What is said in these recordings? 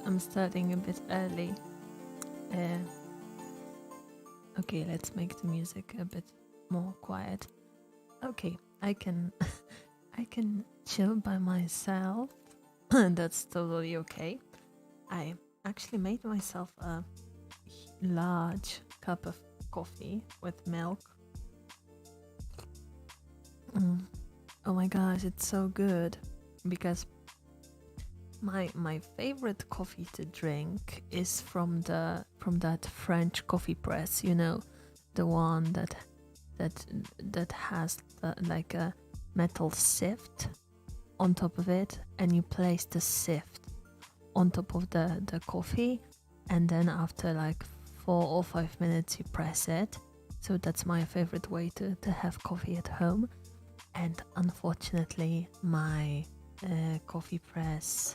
I'm starting a bit early. Okay, let's make the music a bit more quiet. Okay, I can I can chill by myself. That's totally okay. I actually made myself a large cup of coffee with milk. Oh my gosh, it's so good because my favorite coffee to drink is from that French coffee press, you know, the one that has like a metal sift on top of it, and you place the sift on top of the coffee, and then after like 4 or 5 minutes you press it. So that's my favorite way to have coffee at home. And unfortunately my coffee press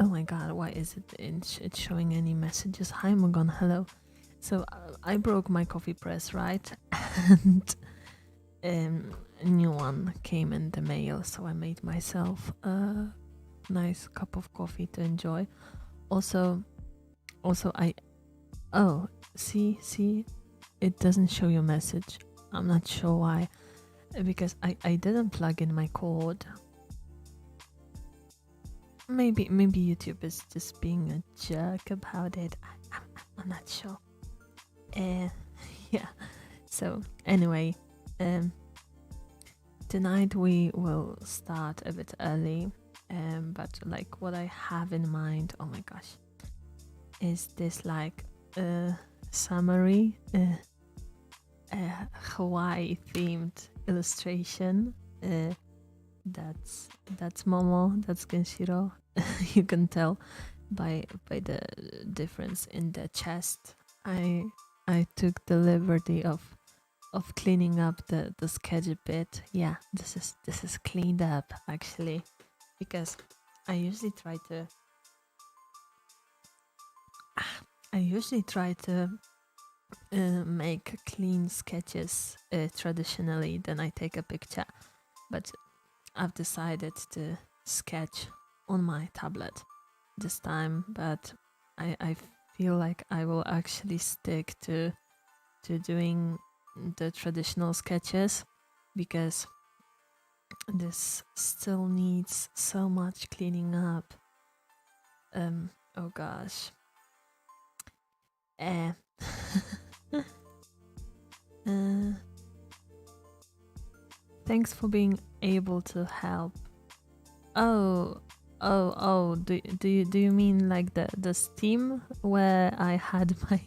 oh my god, why is it showing any messages? Hi Mugon, hello. So I broke my coffee press, right? And a new one came in the mail, so I made myself a nice cup of coffee to enjoy. Also see, it doesn't show your message. I'm not sure why, because I didn't plug in my cord. Maybe YouTube is just being a jerk about it. I'm not sure. Yeah. So anyway, tonight we will start a bit early. But like what I have in mind, oh my gosh, is this like summary, Hawaii themed illustration. That's Momo, that's Kenshiro. You can tell by the difference in the chest. I took the liberty of cleaning up the sketch a bit. Yeah, this is cleaned up actually, because I usually try to make clean sketches traditionally, then I take a picture, but I've decided to sketch on my tablet this time. But I feel like I will actually stick to doing the traditional sketches, because this still needs so much cleaning up. Oh gosh. Thanks for being able to help. Oh, do you mean like the Steam where I had my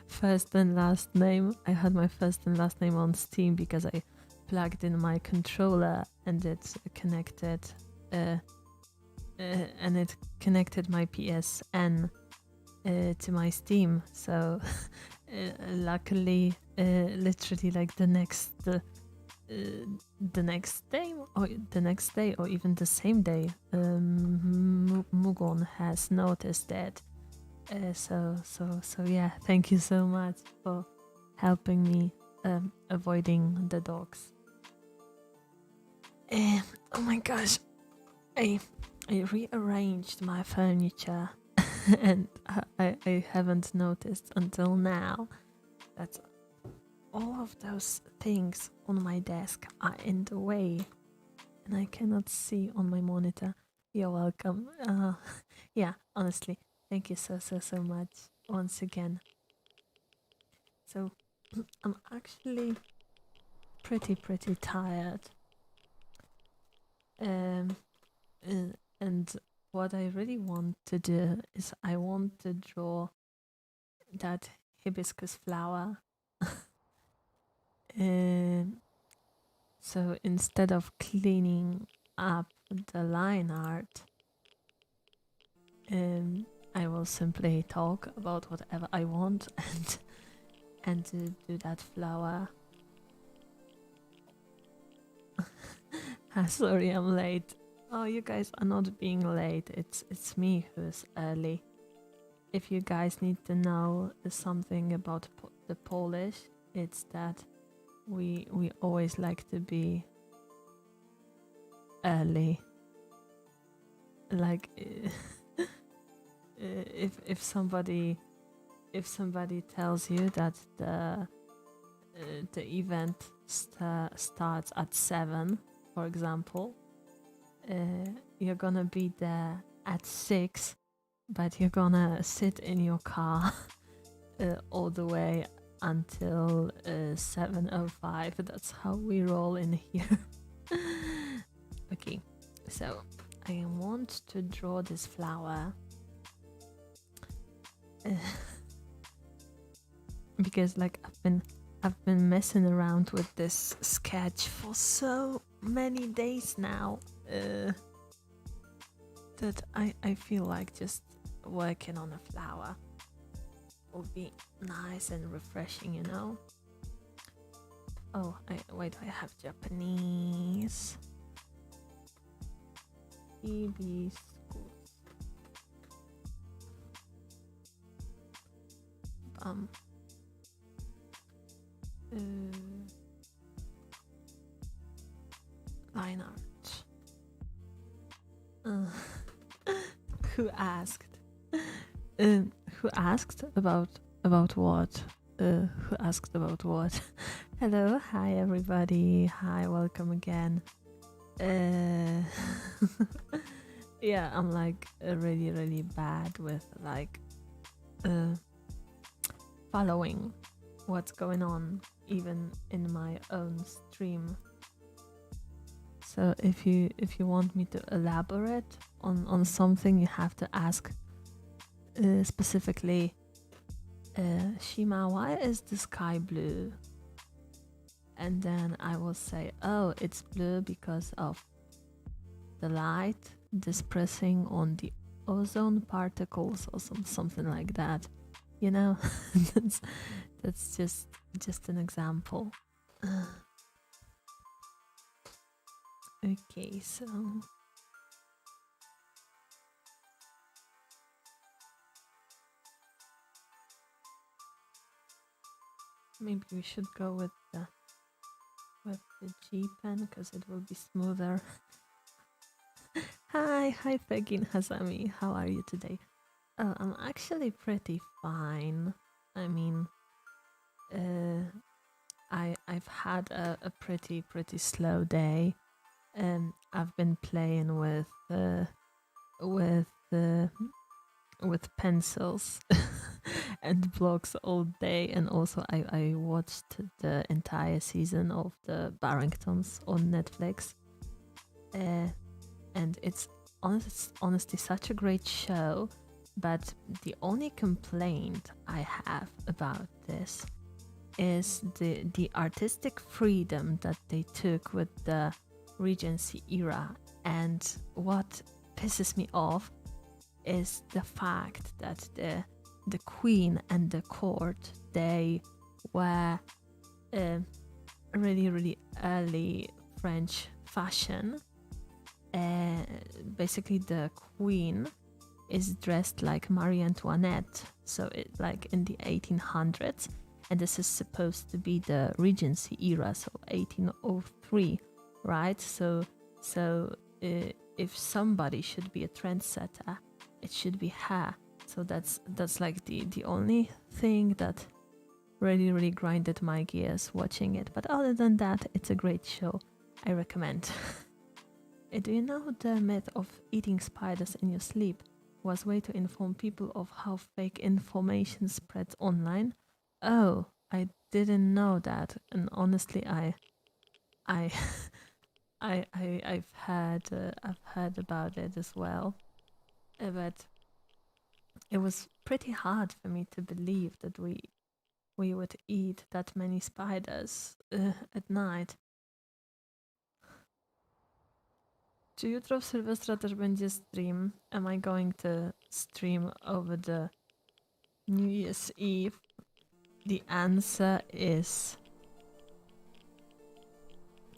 first and last name? I had my first and last name on Steam because I plugged in my controller and it connected my PSN to my Steam. So luckily, literally like the next day or even the same day, Mugon has noticed that. So yeah, thank you so much for helping me avoiding the dogs. Oh my gosh, I rearranged my furniture and I haven't noticed until now that all of those things on my desk are in the way and I cannot see on my monitor. You're welcome. Yeah, honestly, thank you so much once again. So I'm actually pretty tired. And what I really want to do is I want to draw that hibiscus flower. So instead of cleaning up the line art, I will simply talk about whatever I want and to do that flower. Sorry, I'm late. Oh, you guys are not being late. It's me who's early. If you guys need to know something about the Polish, it's that we always like to be early. Like if somebody tells you that the event starts at 7, for example, you're gonna be there at 6, but you're gonna sit in your car all the way until 7:05. That's how we roll in here. Okay, so I want to draw this flower because like I've been messing around with this sketch for so many days now that I feel like just working on a flower would be nice and refreshing, you know. Oh, wait, I have Japanese. Hibiscus. Line art. Who asked? Who asked about what? Who asked about what? Hello, hi everybody. Hi, welcome again. Yeah, I'm like really bad with like following what's going on even in my own stream. So if you want me to elaborate on something, you have to ask specifically, Shima, why is the sky blue? And then I will say, oh, it's blue because of the light dispersing on the ozone particles or something like that. You know, that's just an example. Okay, so maybe we should go with the G pen because it will be smoother. Hi Peggy and Hazami, how are you today? Oh, I'm actually pretty fine. I mean, I've had a pretty slow day. I've been playing with pencils and blocks all day, and also I watched the entire season of the Barringtons on Netflix, and it's honestly such a great show. But the only complaint I have about this is the artistic freedom that they took with the Regency era, and what pisses me off is the fact that the queen and the court, they were really early French fashion. Basically the queen is dressed like Marie Antoinette, so it like in the 1800s, and this is supposed to be the Regency era, so 1803, right? So if somebody should be a trendsetter, it should be her. So that's like the only thing that really grinded my gears watching it. But other than that, it's a great show. I recommend. Do you know the myth of eating spiders in your sleep was a way to inform people of how fake information spreads online? Oh, I didn't know that, and honestly, I've heard about it as well, but it was pretty hard for me to believe that we would eat that many spiders at night. Czy jutro w Sylwestra też będzie stream? Am I going to stream over the New Year's Eve? The answer is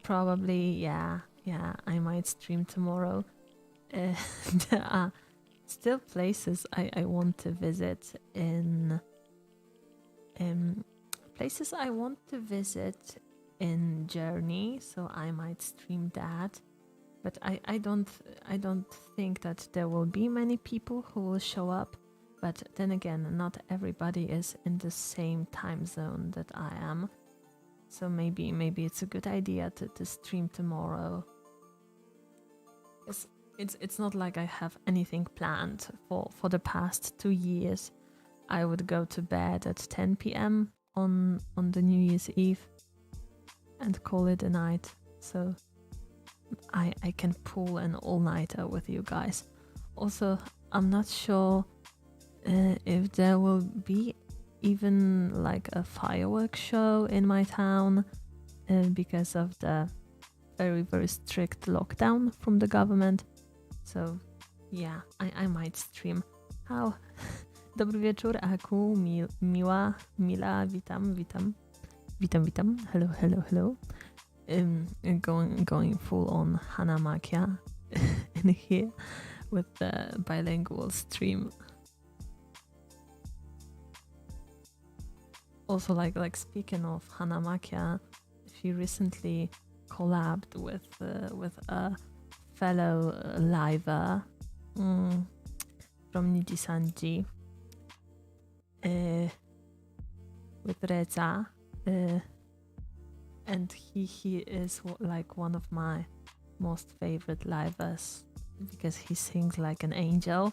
probably yeah, I might stream tomorrow. There are still places I want to visit in Germany, so I might stream that. But I don't think that there will be many people who will show up. But then again, not everybody is in the same time zone that I am. So maybe it's a good idea to stream tomorrow. It's not like I have anything planned for the past 2 years. I would go to bed at 10 p.m. on the New Year's Eve and call it a night. So I can pull an all-nighter with you guys. Also, I'm not sure if there will be even like a fireworks show in my town because of the very, very strict lockdown from the government. So yeah, I might stream. How? Dobry wieczór, Aku, miła, mila, witam. Hello. Going full on Hanamakia in here with the bilingual stream. Also, like speaking of Hanamakia, she recently collabed with a fellow liver from Nijisanji with Reza, and he is like one of my most favorite livers because he sings like an angel,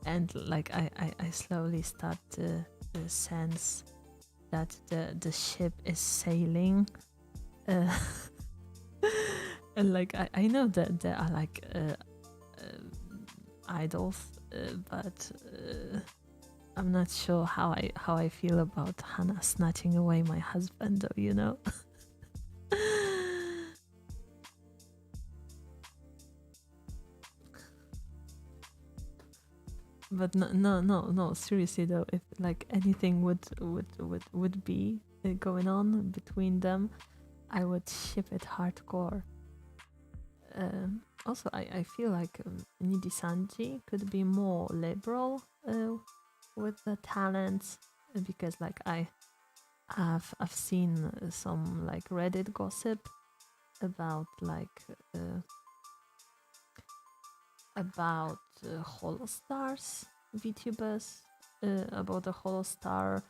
and like I slowly start to sense that the ship is sailing. And like I know that there are like idols, but I'm not sure how I feel about Hannah snatching away my husband, though, you know. But no, seriously though, if like anything would be going on between them, I would ship it hardcore. Also, I feel like Nijisanji could be more liberal with the talents, because like I've seen some like Reddit gossip about like about Holostars VTubers, about the Holostar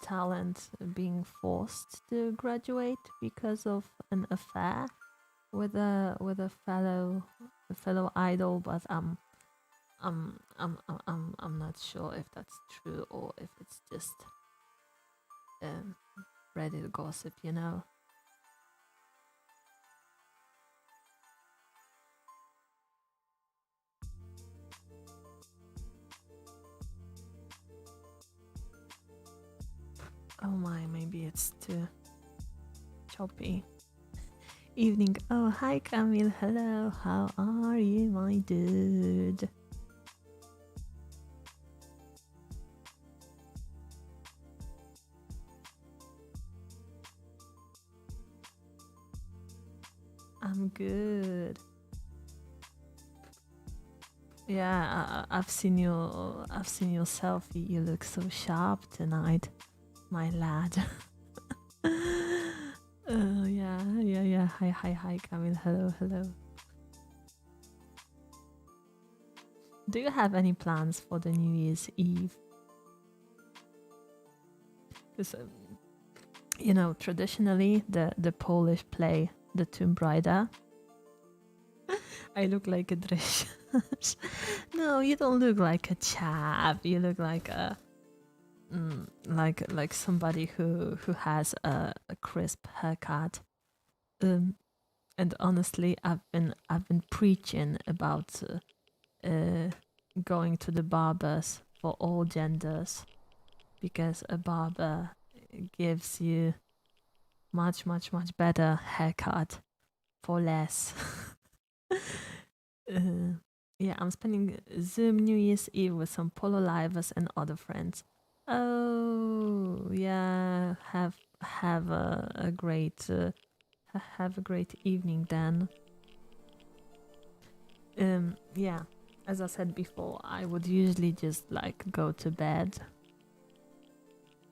talent being forced to graduate because of an affair with a fellow idol, but I'm not sure if that's true or if it's just Reddit gossip, you know. Oh my, maybe it's too choppy. Evening. Oh, hi Camille. Hello. How are you, my dude? I'm good. Yeah, I've seen your selfie. You look so sharp tonight, my lad. Yeah. Hi, Camille. Hello. Do you have any plans for the New Year's Eve? Because you know, traditionally the Polish play the Tomb Raider. I look like a dresiarz. No, you don't look like a chap. You look like a like somebody who has a crisp haircut. And honestly, I've been preaching about going to the barbers for all genders, because a barber gives you much better haircut for less. Yeah, I'm spending Zoom New Year's Eve with some Polo Livers and other friends. Oh yeah, have a great evening then. Yeah, as I said before, I would usually just like go to bed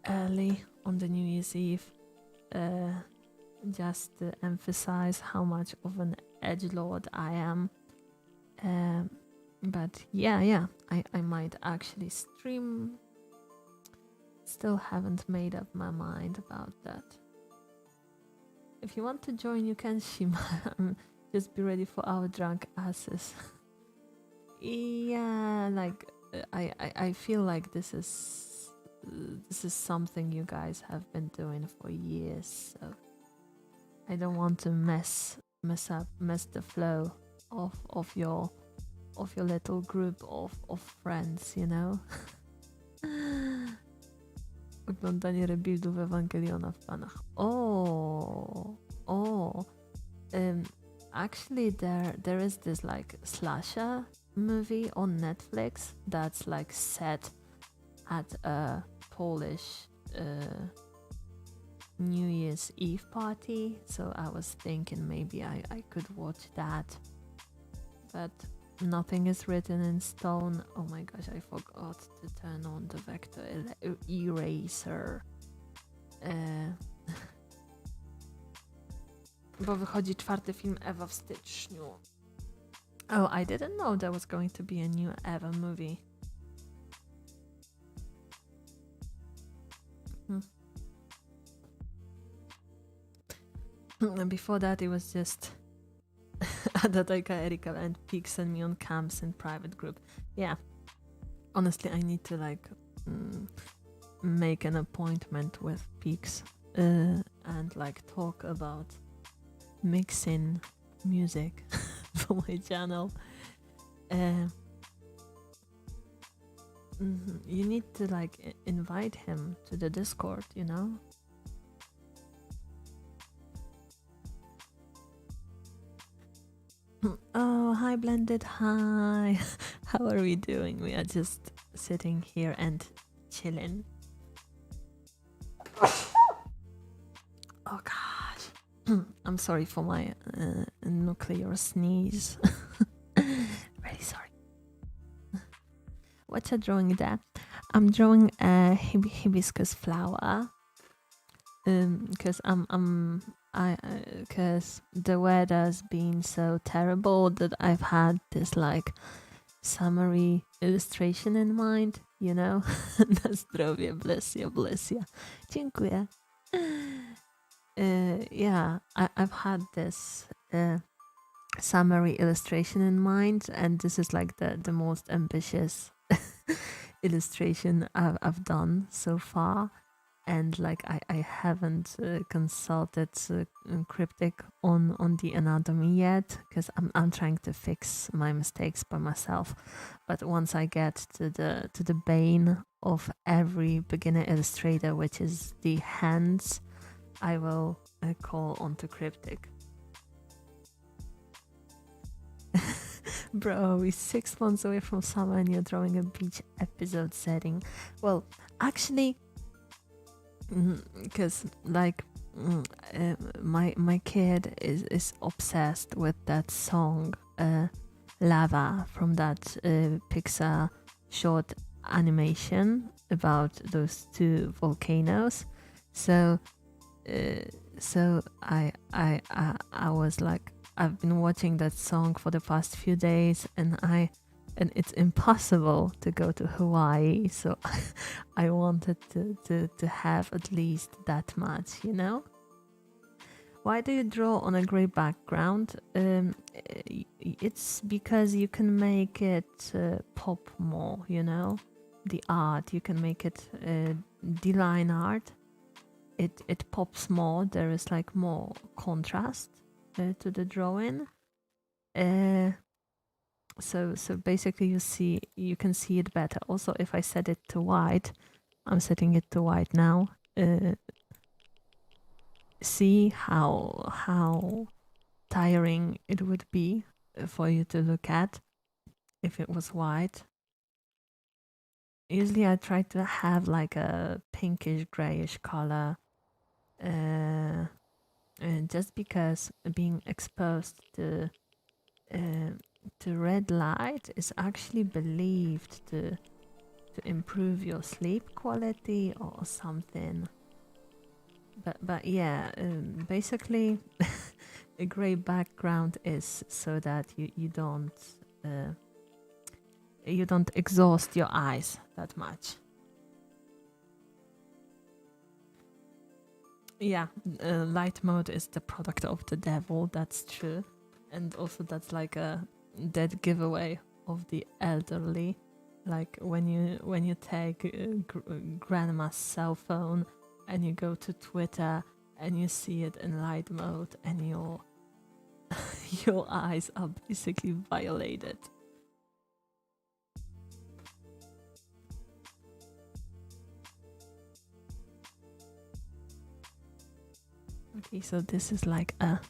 early on the New Year's Eve, just to emphasize how much of an edgelord I am. But yeah, I might actually stream. Still haven't made up my mind about that. If you want to join, you can, Shima. Just be ready for our drunk asses. Yeah, like I feel like this is something you guys have been doing for years, so I don't want to mess the flow of your little group of friends, you know. Oglądanie rebuildów Ewangeliona w planach. Actually there is this like slasher movie on Netflix that's like set at a Polish New Year's Eve party, so I was thinking maybe I could watch that, but nothing is written in stone. Oh my gosh, I forgot to turn on the vector eraser. Bo wychodzi 4. film Ewa w styczniu. Oh, I didn't know there was going to be a new Eva movie. And before that, it was just Adatajka, Erika, and Peak send me on camps in private group. Yeah, honestly, I need to like make an appointment with Peaks and like talk about mixing music for my channel. You need to like invite him to the Discord, you know. Oh, hi Blended, hi. How are we doing? We are just sitting here and chilling. Oh gosh. I'm sorry for my nuclear sneeze. Really sorry. What you drawing there? I'm drawing a hibiscus flower. Because because the weather's been so terrible that I've had this like summary illustration in mind, you know. Na zdrowie, bless you. Dziękuję. Yeah, I've had this summary illustration in mind, and this is like the most ambitious illustration I've done so far. And like I haven't consulted Cryptic on the anatomy yet, because I'm trying to fix my mistakes by myself. But once I get to the bane of every beginner illustrator, which is the hands, I will call onto Cryptic. Bro, we're 6 months away from summer and you're drawing a beach episode setting. Well, actually, because like my kid is obsessed with that song Lava from that Pixar short animation about those 2 volcanoes. So I was like, I've been watching that song for the past few days, and it's impossible to go to Hawaii, so I wanted to have at least that much, you know? Why do you draw on a gray background? It's because you can make it pop more, you know? The art, you can make it D-line art. It pops more, there is like more contrast to the drawing. So basically you can see it better. Also, if I set it to white, I'm setting it to white now. See how tiring it would be for you to look at if it was white. Usually I try to have like a pinkish grayish color, just because being exposed to red light is actually believed to improve your sleep quality or something. but yeah, basically, a gray background is so that uh, you don't exhaust your eyes that much. Yeah, light mode is the product of the devil. That's true, and also that's like a dead giveaway of the elderly. Like when you take grandma's cell phone and you go to Twitter and you see it in light mode and your your eyes are basically violated. Okay, so this is like a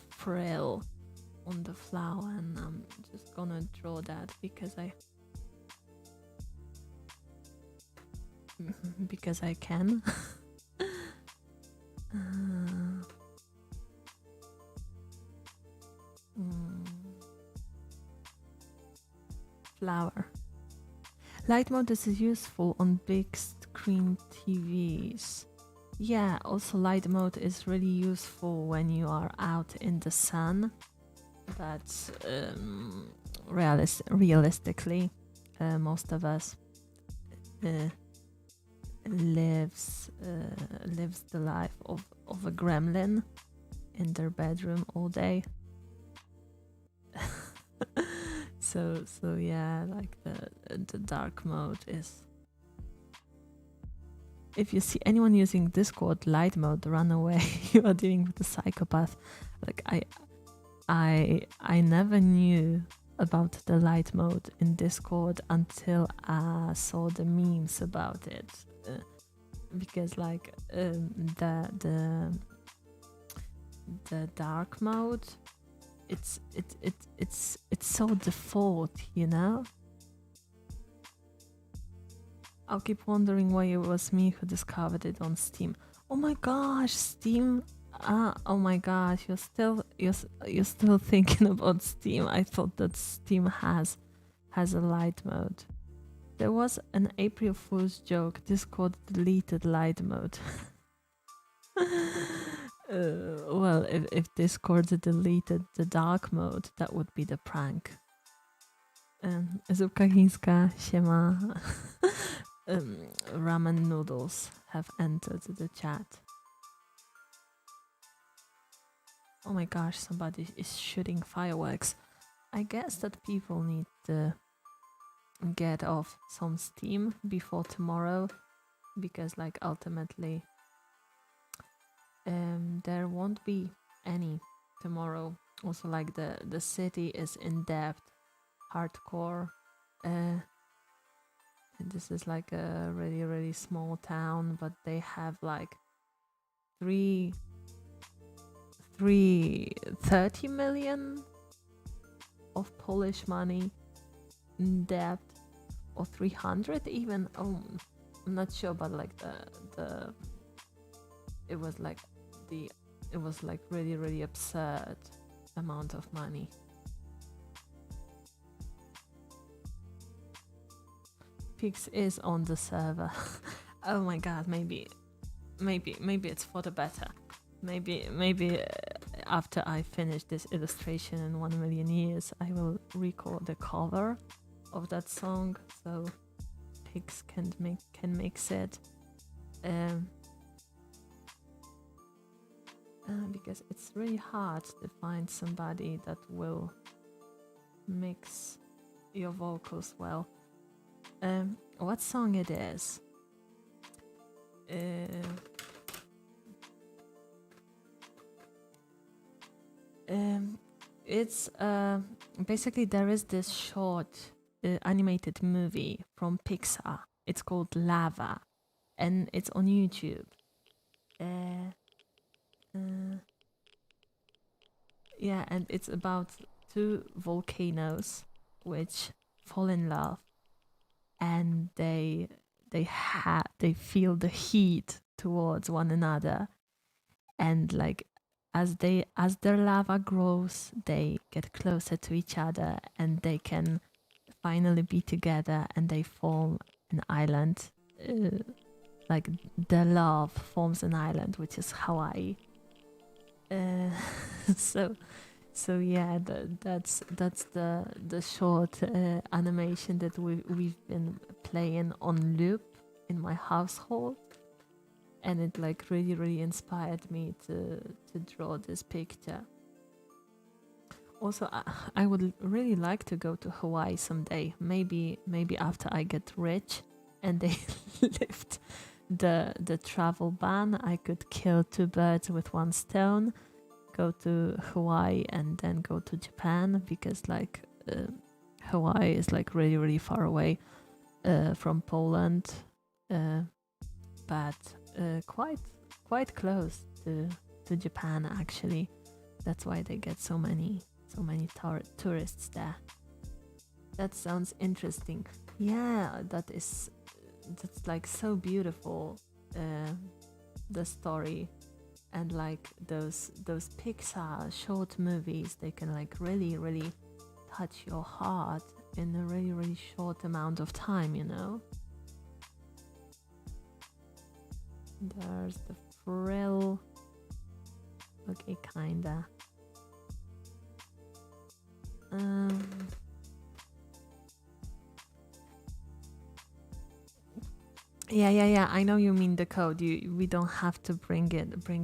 frill on the flower, and I'm just gonna draw that because I can. Flower. Light mode is useful on big screen TVs. Yeah, also light mode is really useful when you are out in the sun. But realistically, most of us lives the life of a gremlin in their bedroom all day. so yeah, like the dark mode is. If you see anyone using Discord light mode, run away. You are dealing with a psychopath. Like I never knew about the light mode in Discord until I saw the memes about it. Because like the dark mode, it's so default, you know. I'll keep wondering why it was me who discovered it on Steam. Oh my gosh, Steam! Oh my gosh, you're still thinking about Steam. I thought that Steam has a light mode. There was an April Fool's joke. Discord deleted light mode. Well, if Discord deleted the dark mode, that would be the prank. Zupka chińska, siema. Ramen noodles have entered the chat. Oh my gosh, somebody is shooting fireworks. I guess that people need to get off some steam before tomorrow, because like ultimately there won't be any tomorrow. Also like the city is in depth, hardcore. And this is like a really small town, but they have like 30 million of Polish money in debt, or 300 even. Oh, I'm not sure, but like it was like really absurd amount of money. Pix is on the server. Oh my god, maybe it's for the better. Maybe after I finish this illustration in 1 million years, I will record the cover of that song, so Pix can mix it. Because it's really hard to find somebody that will mix your vocals well. What song it is? It's basically there is this short animated movie from Pixar. It's called Lava, and it's on YouTube. Yeah, and it's about two volcanoes which fall in love, and they feel the heat towards one another, and like as their lava grows, they get closer to each other, and they can finally be together, and they form an island like the love forms an island, which is Hawaii. So yeah, that's the short animation that we've been playing on loop in my household, and it like really inspired me to draw this picture. Also, I would really like to go to Hawaii someday. Maybe after I get rich and they lift the travel ban, I could kill two birds with one stone. Go to Hawaii and then go to Japan, because like Hawaii is like really far away from Poland, but quite close to Japan actually. That's why they get so many tourists there. That sounds interesting. Yeah, that's like so beautiful, the story. And like those Pixar short movies, they can like really touch your heart in a really short amount of time, you know. There's the frill. Okay, kinda. Yeah. I know you mean the code. We don't have to bring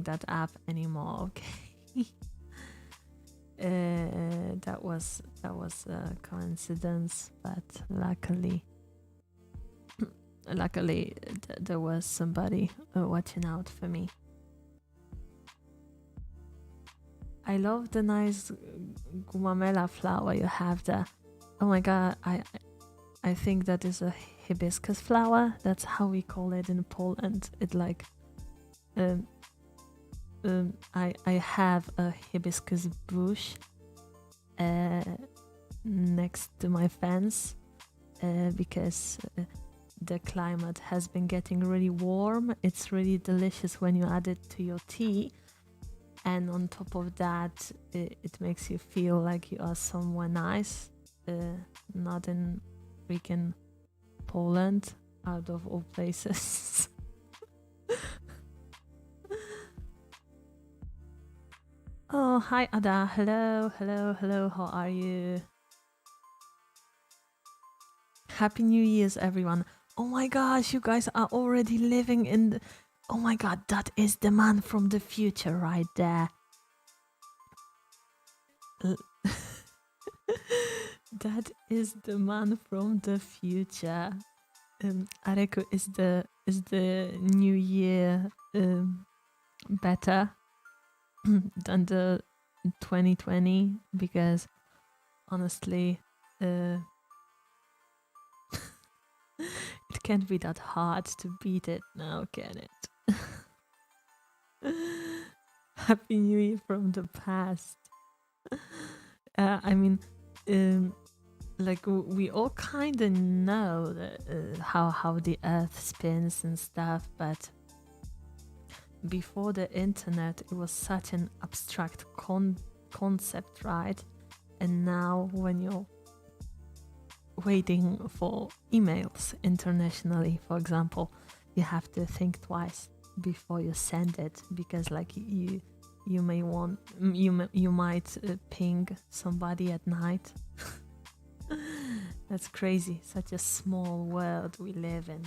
that up anymore. Okay. That was a coincidence, but luckily there was somebody watching out for me. I love the nice gumamela flower you have there. Oh my god, I think that is a hibiscus flower. That's how we call it in Poland. It like I have a hibiscus bush next to my fence because the climate has been getting really warm. It's really delicious when you add it to your tea, and on top of that it makes you feel like you are somewhere nice, not in freaking Poland, out of all places. Oh, hi Ada. Hello. How are you? Happy New Year's, everyone. Oh my gosh, you guys are already living in the... Oh my god, that is the man from the future right there. That is the man from the future. Areku, is the new year better than the 2020? Because honestly, it can't be that hard to beat it now, can it? Happy New Year from the past. I mean, like we all kind of know how the Earth spins and stuff, but before the internet, it was such an abstract concept, right? And now, when you're waiting for emails internationally, for example, you have to think twice before you send it, because like you might ping somebody at night. That's crazy. Such a small world we live in.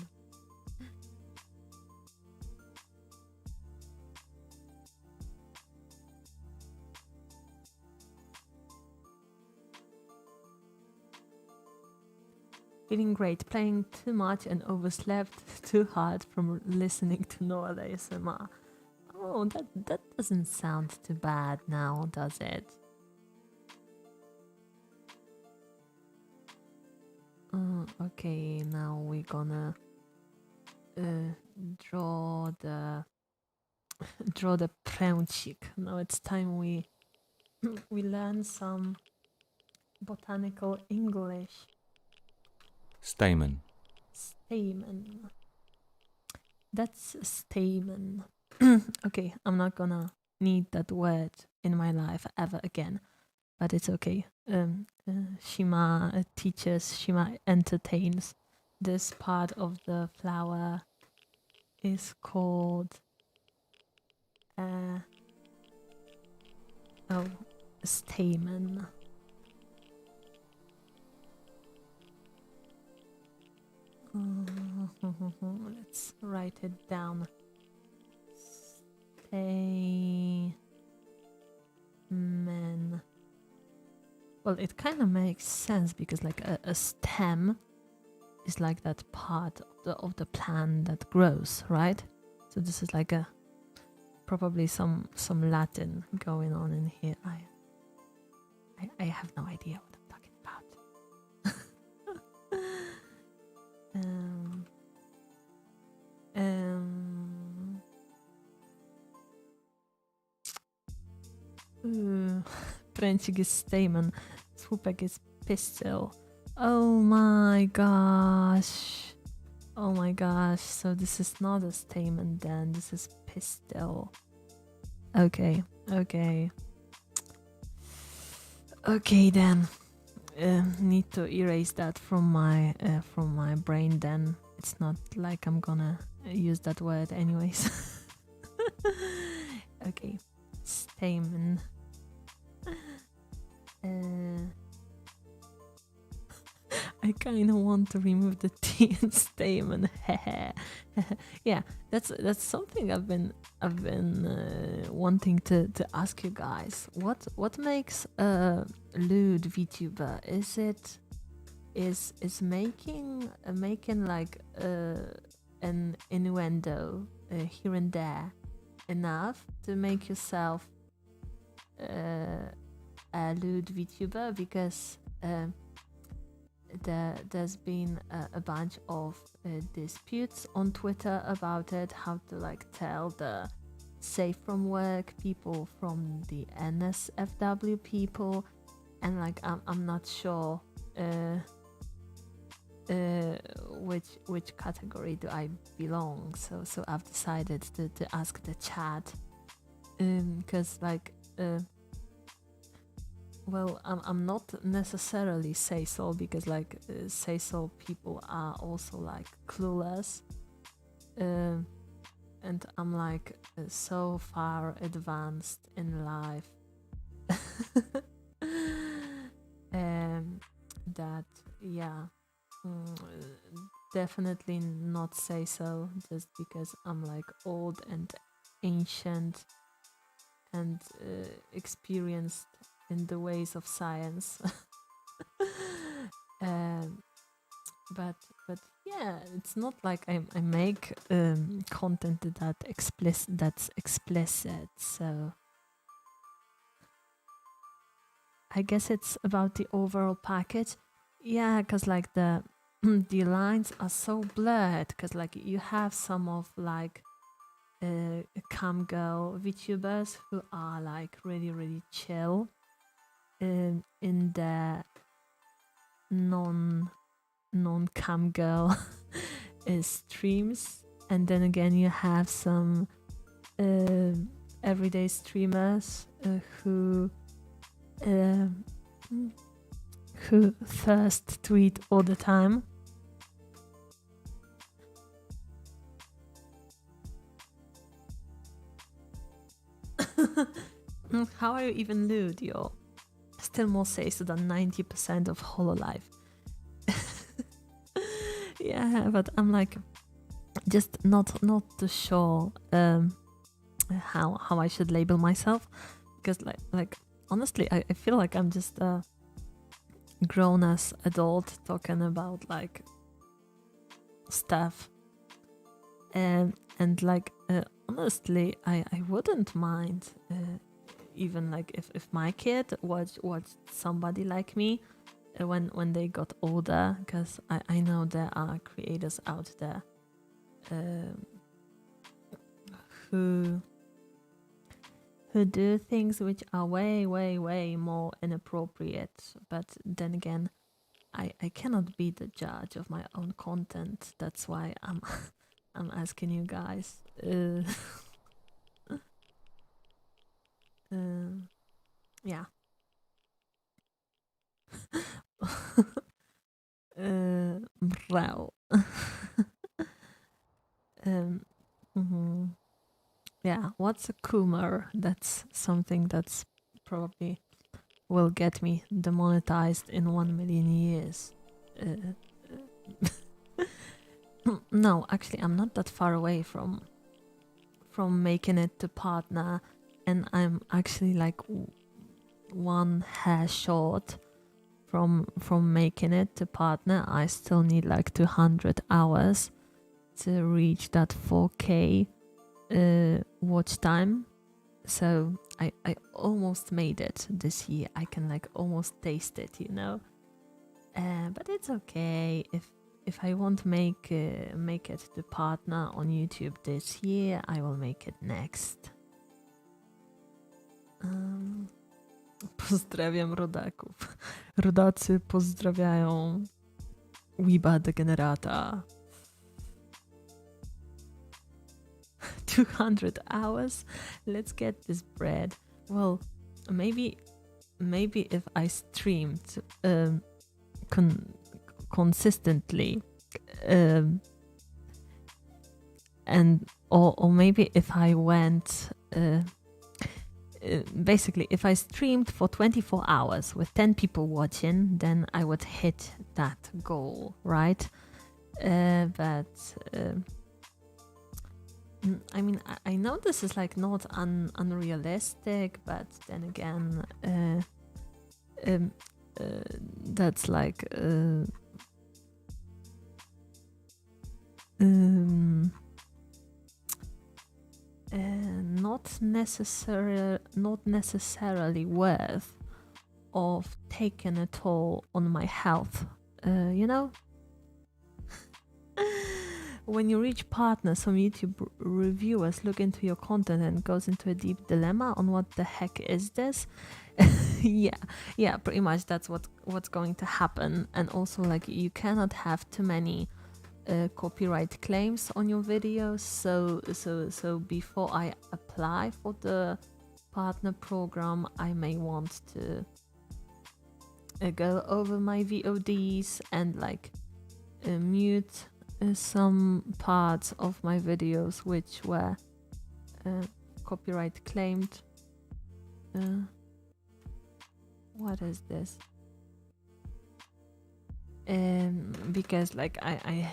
Feeling great, playing too much and overslept too hard from listening to Noah ASMR. Oh, that doesn't sound too bad now, does it? Okay, now we're gonna draw the braincell. Now it's time we learn some botanical English. Stamen. That's stamen. Okay, I'm not gonna need that word in my life ever again, but it's okay. Shima teaches, Shima entertains. This part of the flower is called stamen. Let's write it down. Stamen. Well, it kind of makes sense because like a stem is like that part of the plant that grows, right? So this is like a probably some Latin going on in here. I have no idea what I'm talking about. Braincell is stamen, słupek is pistil. Oh my gosh. Oh my gosh. So this is not a stamen then. This is pistil. Okay. Okay then. Need to erase that from my brain then. It's not like I'm gonna use that word anyways. Okay. Stamen. I kind of want to remove the T in stamen. Yeah, that's something I've been wanting to ask you guys. What makes a lewd VTuber? Is making like an innuendo here and there enough to make yourself a lewd VTuber? Because there's been a bunch of disputes on Twitter about it, how to like tell the safe from work people from the NSFW people, and like I'm not sure which category do I belong. So I've decided to ask the chat, because like well, I'm not necessarily say-so, because like say-so people are also like clueless, and I'm like so far advanced in life that yeah, definitely not say-so just because I'm like old and ancient and experienced in the ways of science. But yeah, it's not like I make content that's explicit, so I guess it's about the overall package. Yeah, because like the lines are so blurred, because like you have some of like cam girl VTubers who are like really chill in their non-cam girl streams, and then again you have some everyday streamers who thirst tweet all the time. How are you even lewd? You're still more say-so than 90% of Hololive. Yeah, but I'm like just not too sure how I should label myself, because like honestly I feel like I'm just a grown-ass adult talking about like stuff, and like honestly I wouldn't mind even like if my kid watched somebody like me when they got older, because I know there are creators out there who do things which are way more inappropriate, but then again I cannot be the judge of my own content. That's why I'm I'm asking you guys. Yeah. Wow. Hmm. Yeah, what's a Kumar? That's something that's probably will get me demonetized in 1 million years. No, actually, I'm not that far away from making it to partner, and I'm actually like one hair short from making it to partner. I still need like 200 hours to reach that 4K watch time. So I almost made it this year. I can like almost taste it, you know. But it's okay if I won't make it to partner on YouTube this year, I will make it next. Pozdrawiam rodaków. Rodacy pozdrawiają Weeba degenerata. 200 hours. Let's get this bread. Well, maybe if I streamed consistently, and or maybe if I went basically if I streamed for 24 hours with 10 people watching, then I would hit that goal, right? But I mean, I know this is like not unrealistic, but then again, that's like not necessarily worth of taking a toll on my health, you know. When you reach partner, some YouTube reviewers look into your content and goes into a deep dilemma on what the heck is this. yeah, pretty much that's what's going to happen. And also, like, you cannot have too many copyright claims on your videos. So before I apply for the partner program, I may want to go over my VODs and like mute some parts of my videos which were copyright claimed. What is this? Because like I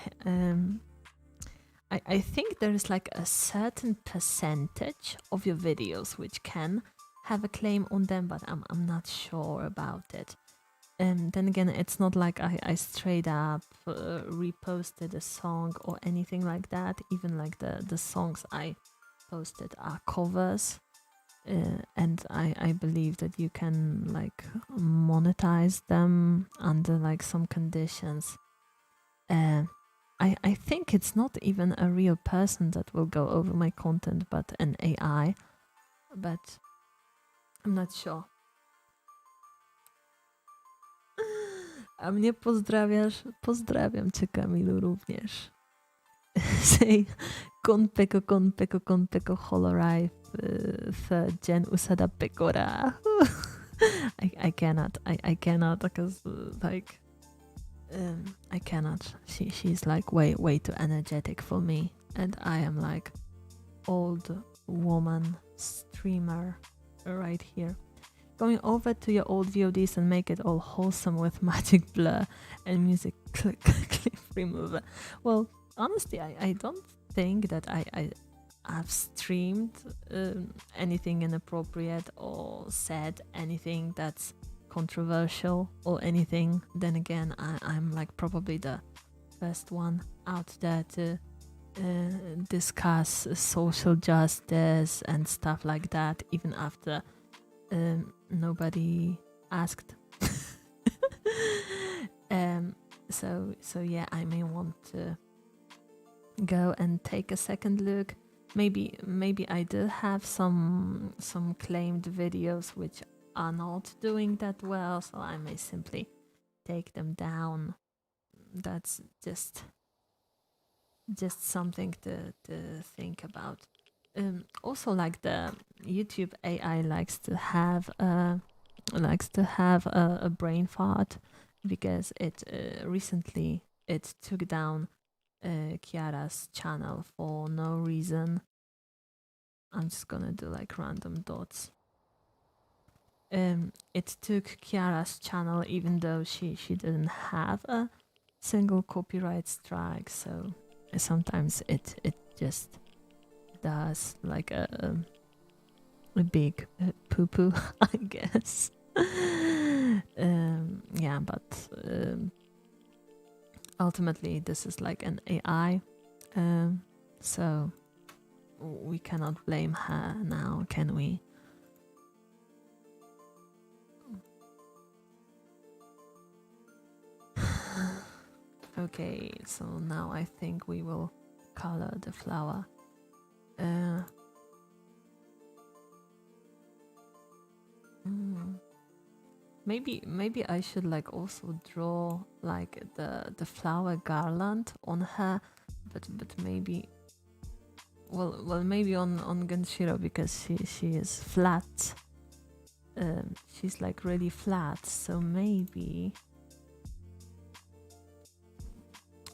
think there is like a certain percentage of your videos which can have a claim on them, but I'm not sure about it. And then again, it's not like I straight up reposted a song or anything like that. Even like the songs I posted are covers. And I believe that you can like monetize them under like some conditions. I think it's not even a real person that will go over my content, but an AI. But I'm not sure. A mnie pozdrawiasz? Pozdrawiam cię, Kamilu, również. Say, konpeko holorai w dzień usada pekora. I cannot because like I cannot. She's like way too energetic for me, and I am like old woman streamer right here. Going over to your old VODs and make it all wholesome with magic blur and music clip remover. Well, honestly, I don't think that I've streamed anything inappropriate or said anything that's controversial or anything. Then again, I'm like probably the first one out there to discuss social justice and stuff like that, even after nobody asked. So yeah, I may want to go and take a second look. Maybe I do have some claimed videos which are not doing that well, so I may simply take them down. That's just something to think about. Also, like the YouTube AI likes to have a brain fart, because it recently it took down Chiara's channel for no reason. I'm just gonna do like random dots. It took Chiara's channel even though she didn't have a single copyright strike, so sometimes it just does like a big poo-poo, I guess. Yeah, but ultimately this is like an AI, so we cannot blame her now, can we? Okay, so now I think we will color the flower. Maybe I should like also draw like the flower garland on her, but maybe well maybe on Genshiro, because she is flat. She's like really flat, so maybe.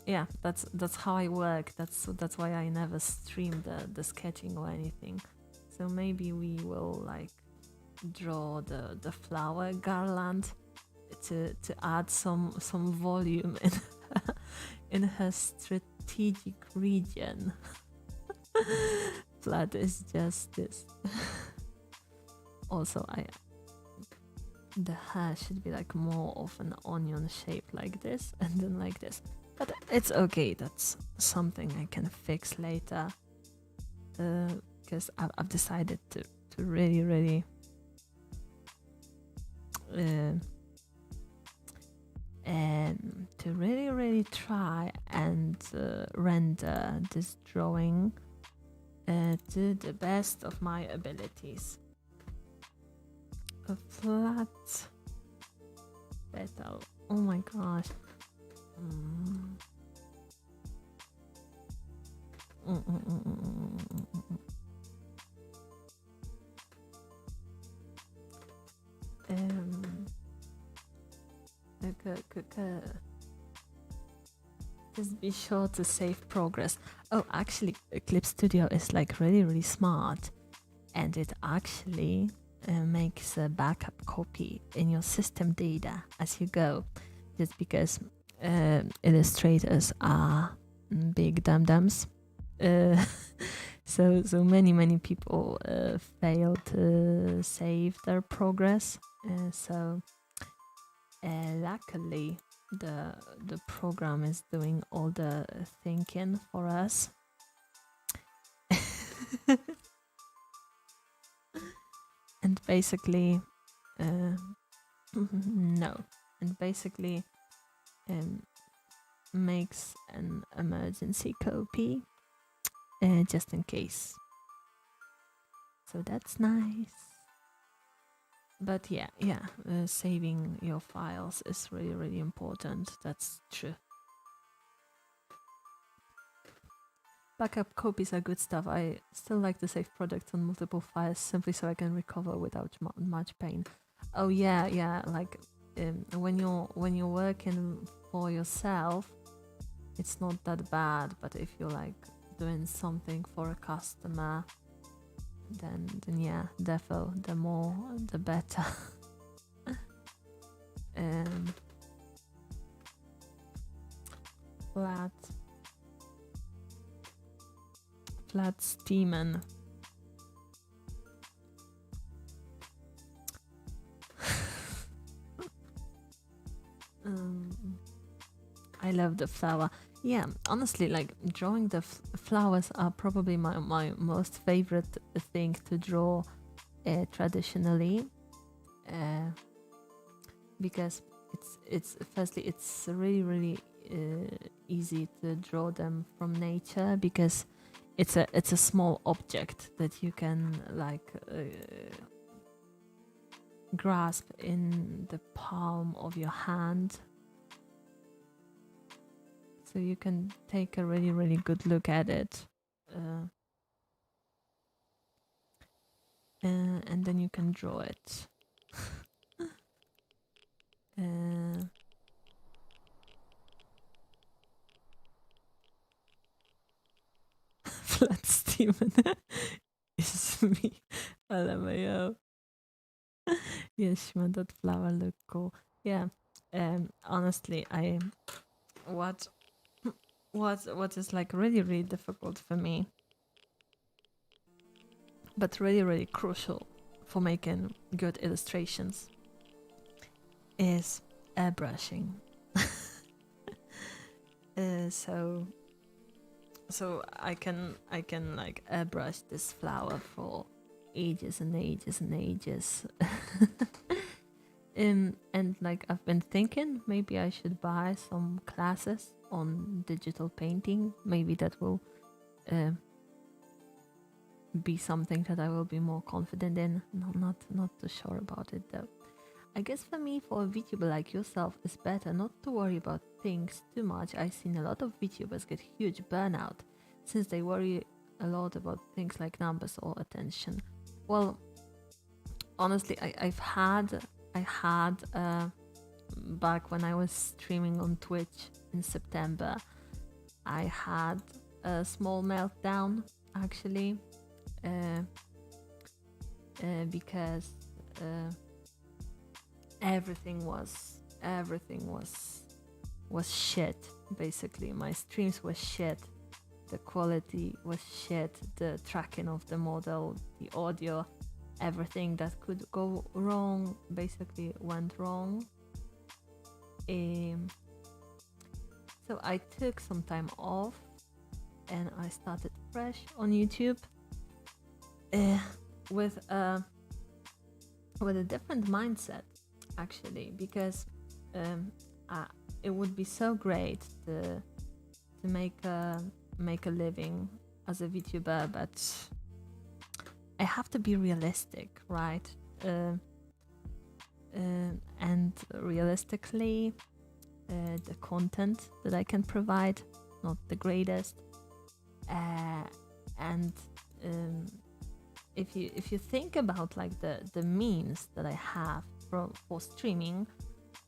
Yeah, that's how I work. That's why I never stream the sketching or anything. So maybe we will like draw the flower garland to add some volume in her strategic region. Flat is just this. Also, the hair should be like more of an onion shape like this, and then like this. But it's okay, that's something I can fix later. Because I've decided to really try and render this drawing to the best of my abilities. A flat petal. Oh my gosh. Just be sure to save progress. Oh, actually, Clip Studio is like really smart, and it actually makes a backup copy in your system data as you go, just because illustrators are big dum-dums. So many people fail to save their progress. So luckily the program is doing all the thinking for us. And basically makes an emergency copy just in case. So that's nice. But yeah, saving your files is really important. That's true. Backup copies are good stuff. I still like to save products on multiple files simply so I can recover without much pain. Oh yeah. Like when you're working for yourself, it's not that bad. But if you're like doing something for a customer, then yeah, defo, the more the better. Flat steamen. I love the flower. Yeah, honestly, like drawing the flowers are probably my most favorite thing to draw traditionally, because it's firstly it's really easy to draw them from nature, because it's a small object that you can like grasp in the palm of your hand. So you can take a really good look at it, and then you can draw it. flat Steven is me. LMAO. Yes, Shima, that flower look cool. Yeah. Honestly, what what is like really difficult for me, but really crucial for making good illustrations is airbrushing. So I can like airbrush this flower for ages and ages. And like I've been thinking maybe I should buy some classes on digital painting. Maybe that will be something that I will be more confident in. No, not too sure about it though. I guess for me, for a VTuber like yourself, it's better not to worry about things too much. I've seen a lot of VTubers get huge burnout since they worry a lot about things like numbers or attention. Well, honestly, I had back when I was streaming on Twitch in September, I had a small meltdown actually, because everything was shit. Basically, my streams were shit. The quality was shit. The tracking of the model, the audio, everything that could go wrong basically went wrong. So I took some time off and I started fresh on YouTube with a different mindset actually, because it would be so great to make a living as a VTuber, but I have to be realistic, right? And realistically, the content that I can provide not the greatest, and if you think about like the means that I have for streaming,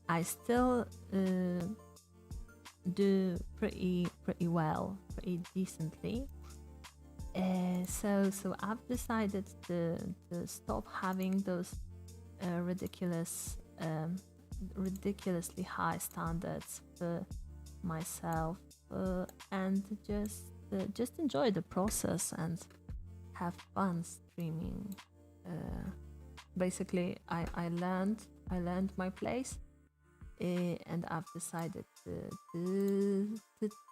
I still do pretty well, pretty decently. So I've decided to stop having those ridiculously high standards for myself, and just enjoy the process and have fun streaming. Basically, I learned my place, and I've decided to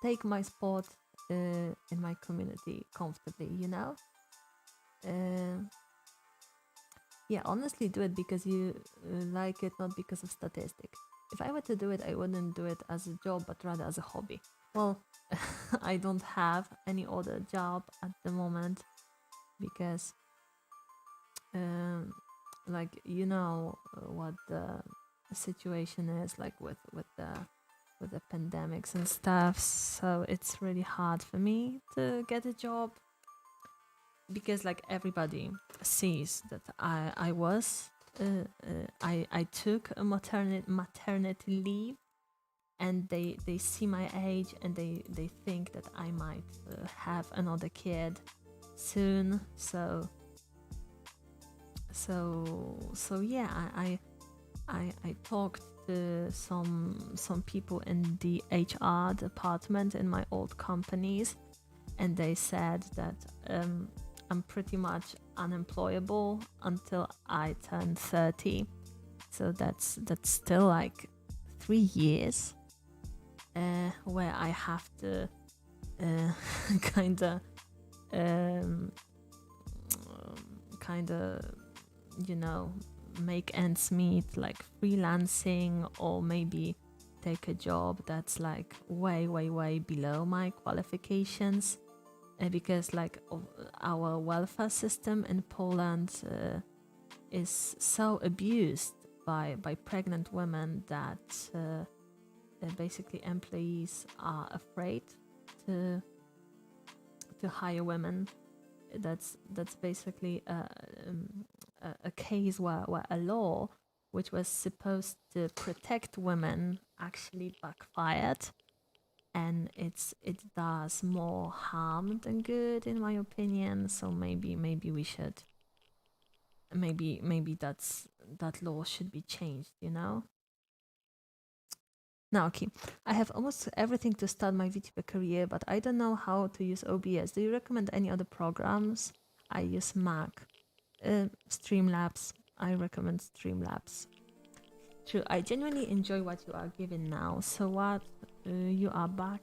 take my spot in my community comfortably, you know. Yeah, honestly, do it because you like it, not because of statistics. If I were to do it, I wouldn't do it as a job, but rather as a hobby. Well, I don't have any other job at the moment because, like, you know what the situation is like with the pandemics and stuff. So it's really hard for me to get a job, because like everybody sees that I took a maternity leave, and they see my age and they think that I might have another kid soon. So yeah, I talked to some people in the HR department in my old companies, and they said that I'm pretty much unemployable until I turn 30. So that's still like 3 years where I have to kind of you know, make ends meet, like freelancing, or maybe take a job that's like way below my qualifications, because like our welfare system in Poland is so abused by pregnant women that basically employees are afraid to hire women. That's basically a case where a law which was supposed to protect women actually backfired, and it does more harm than good, in my opinion. So maybe we should, maybe that law should be changed, you know. Now, okay, I have almost everything to start my VTuber career, but I don't know how to use OBS. Do you recommend any other programs? I use Mac. Streamlabs. I recommend Streamlabs. True, I genuinely enjoy what you are giving now. So what you are back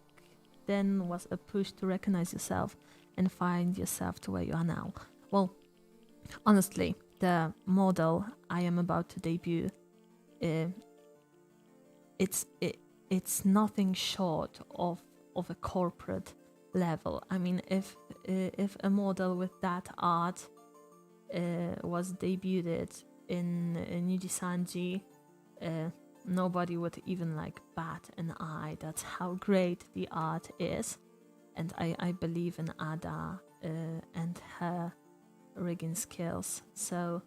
then was a push to recognize yourself and find yourself to where you are now. Well, honestly, the model I am about to debut, it's nothing short of a corporate level. I mean, if a model with that art was debuted in Nijisanji, nobody would even like bat an eye. That's how great the art is, and I believe in Ada and her rigging skills. So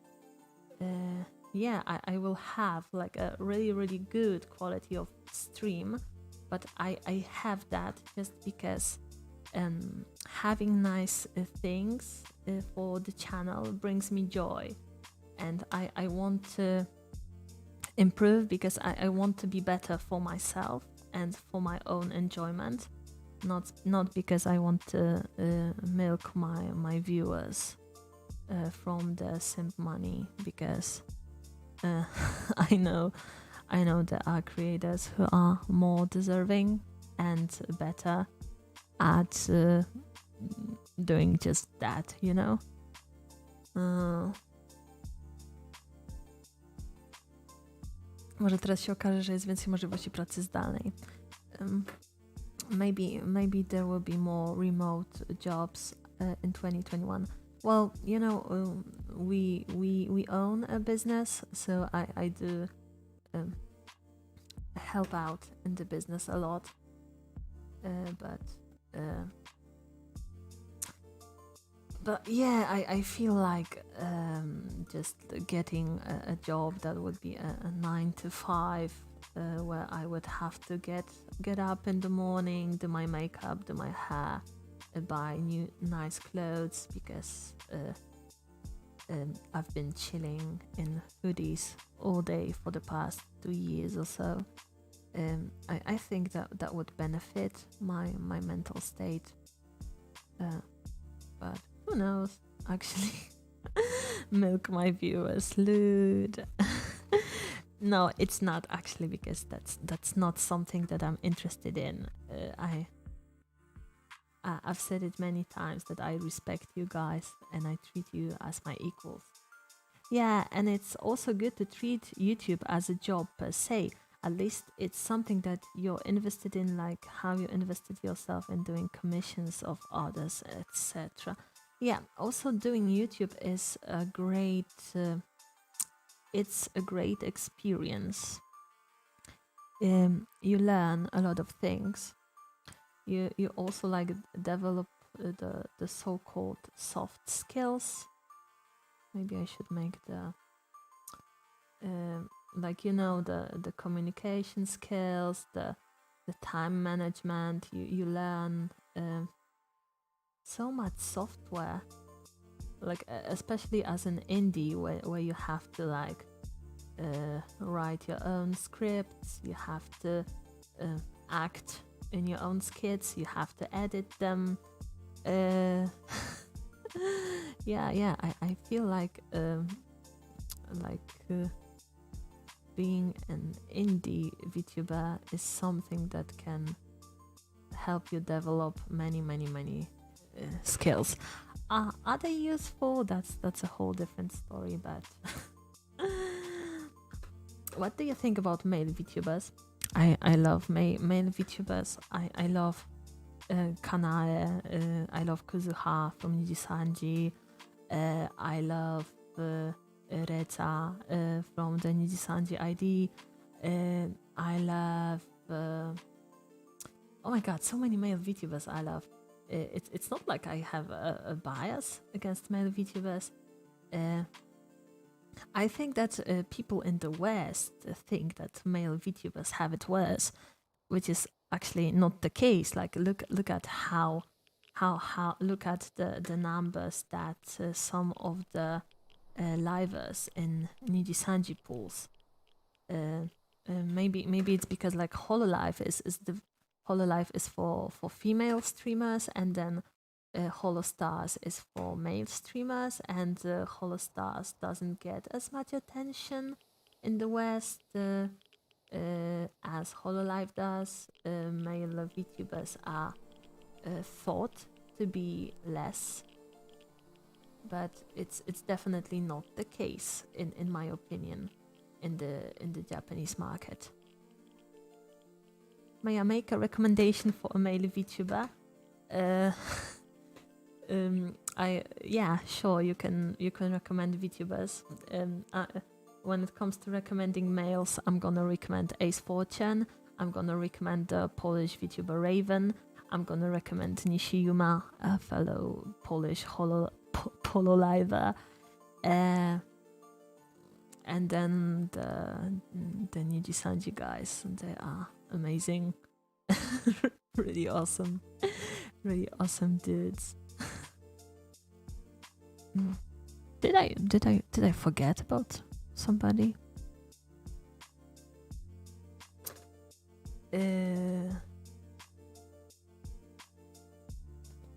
yeah, I will have like a really good quality of stream, but I have that just because having nice things for the channel brings me joy, and I want to improve because I want to be better for myself and for my own enjoyment, not because I want to milk my viewers from the simp money, because I know there are creators who are more deserving and better at doing just that, you know. Może teraz się okaże, że jest więcej możliwości pracy zdalnej. Maybe there will be more remote jobs in 2021. Well, you know, we own a business, so I do help out in the business a lot, but yeah, I feel like just getting a job that would be a 9 to 5, where I would have to get up in the morning, do my makeup, do my hair, buy new nice clothes, because I've been chilling in hoodies all day for the past 2 years or so. I think that would benefit my mental state, but who knows, actually. Milk my viewers, lewd. No, it's not actually, because that's not something that I'm interested in. I've said it many times that I respect you guys and I treat you as my equals. Yeah, and it's also good to treat YouTube as a job per se. At least it's something that you're invested in, like how you invested yourself in doing commissions of others, etc. Yeah, also doing YouTube is a great it's a great experience. You learn a lot of things. You also like develop the so-called soft skills. Maybe I should make the like, you know, the communication skills, the time management. You learn so much software, like especially as an indie, where you have to like write your own scripts, you have to act in your own skits, you have to edit them. Yeah, I feel like being an indie VTuber is something that can help you develop many skills. Are they useful? That's a whole different story, but what do you think about male VTubers? I love male VTubers. I love Kanae, I love Kuzuha from Nijisanji, I love Reza from the Nijisanji ID, I love oh my god, so many male VTubers I love. It's not like I have a bias against male VTubers. I think that people in the West think that male VTubers have it worse, which is actually not the case. Like look at how look at the numbers that some of the livers in Nijisanji pools. Maybe it's because like Hololive is for female streamers, and then Holostars is for male streamers, and Holostars doesn't get as much attention in the West as Hololive does. Male VTubers are thought to be less, but it's definitely not the case in my opinion in the Japanese market. May I make a recommendation for a male VTuber? Sure, you can recommend VTubers. When it comes to recommending males, I'm gonna recommend Ace Fortune. I'm gonna recommend the Polish VTuber Raven. I'm gonna recommend Nishiyuma, a fellow Polish Hololiver. And then the Nijisanji guys, they are amazing. Really awesome dudes. Did I forget about somebody?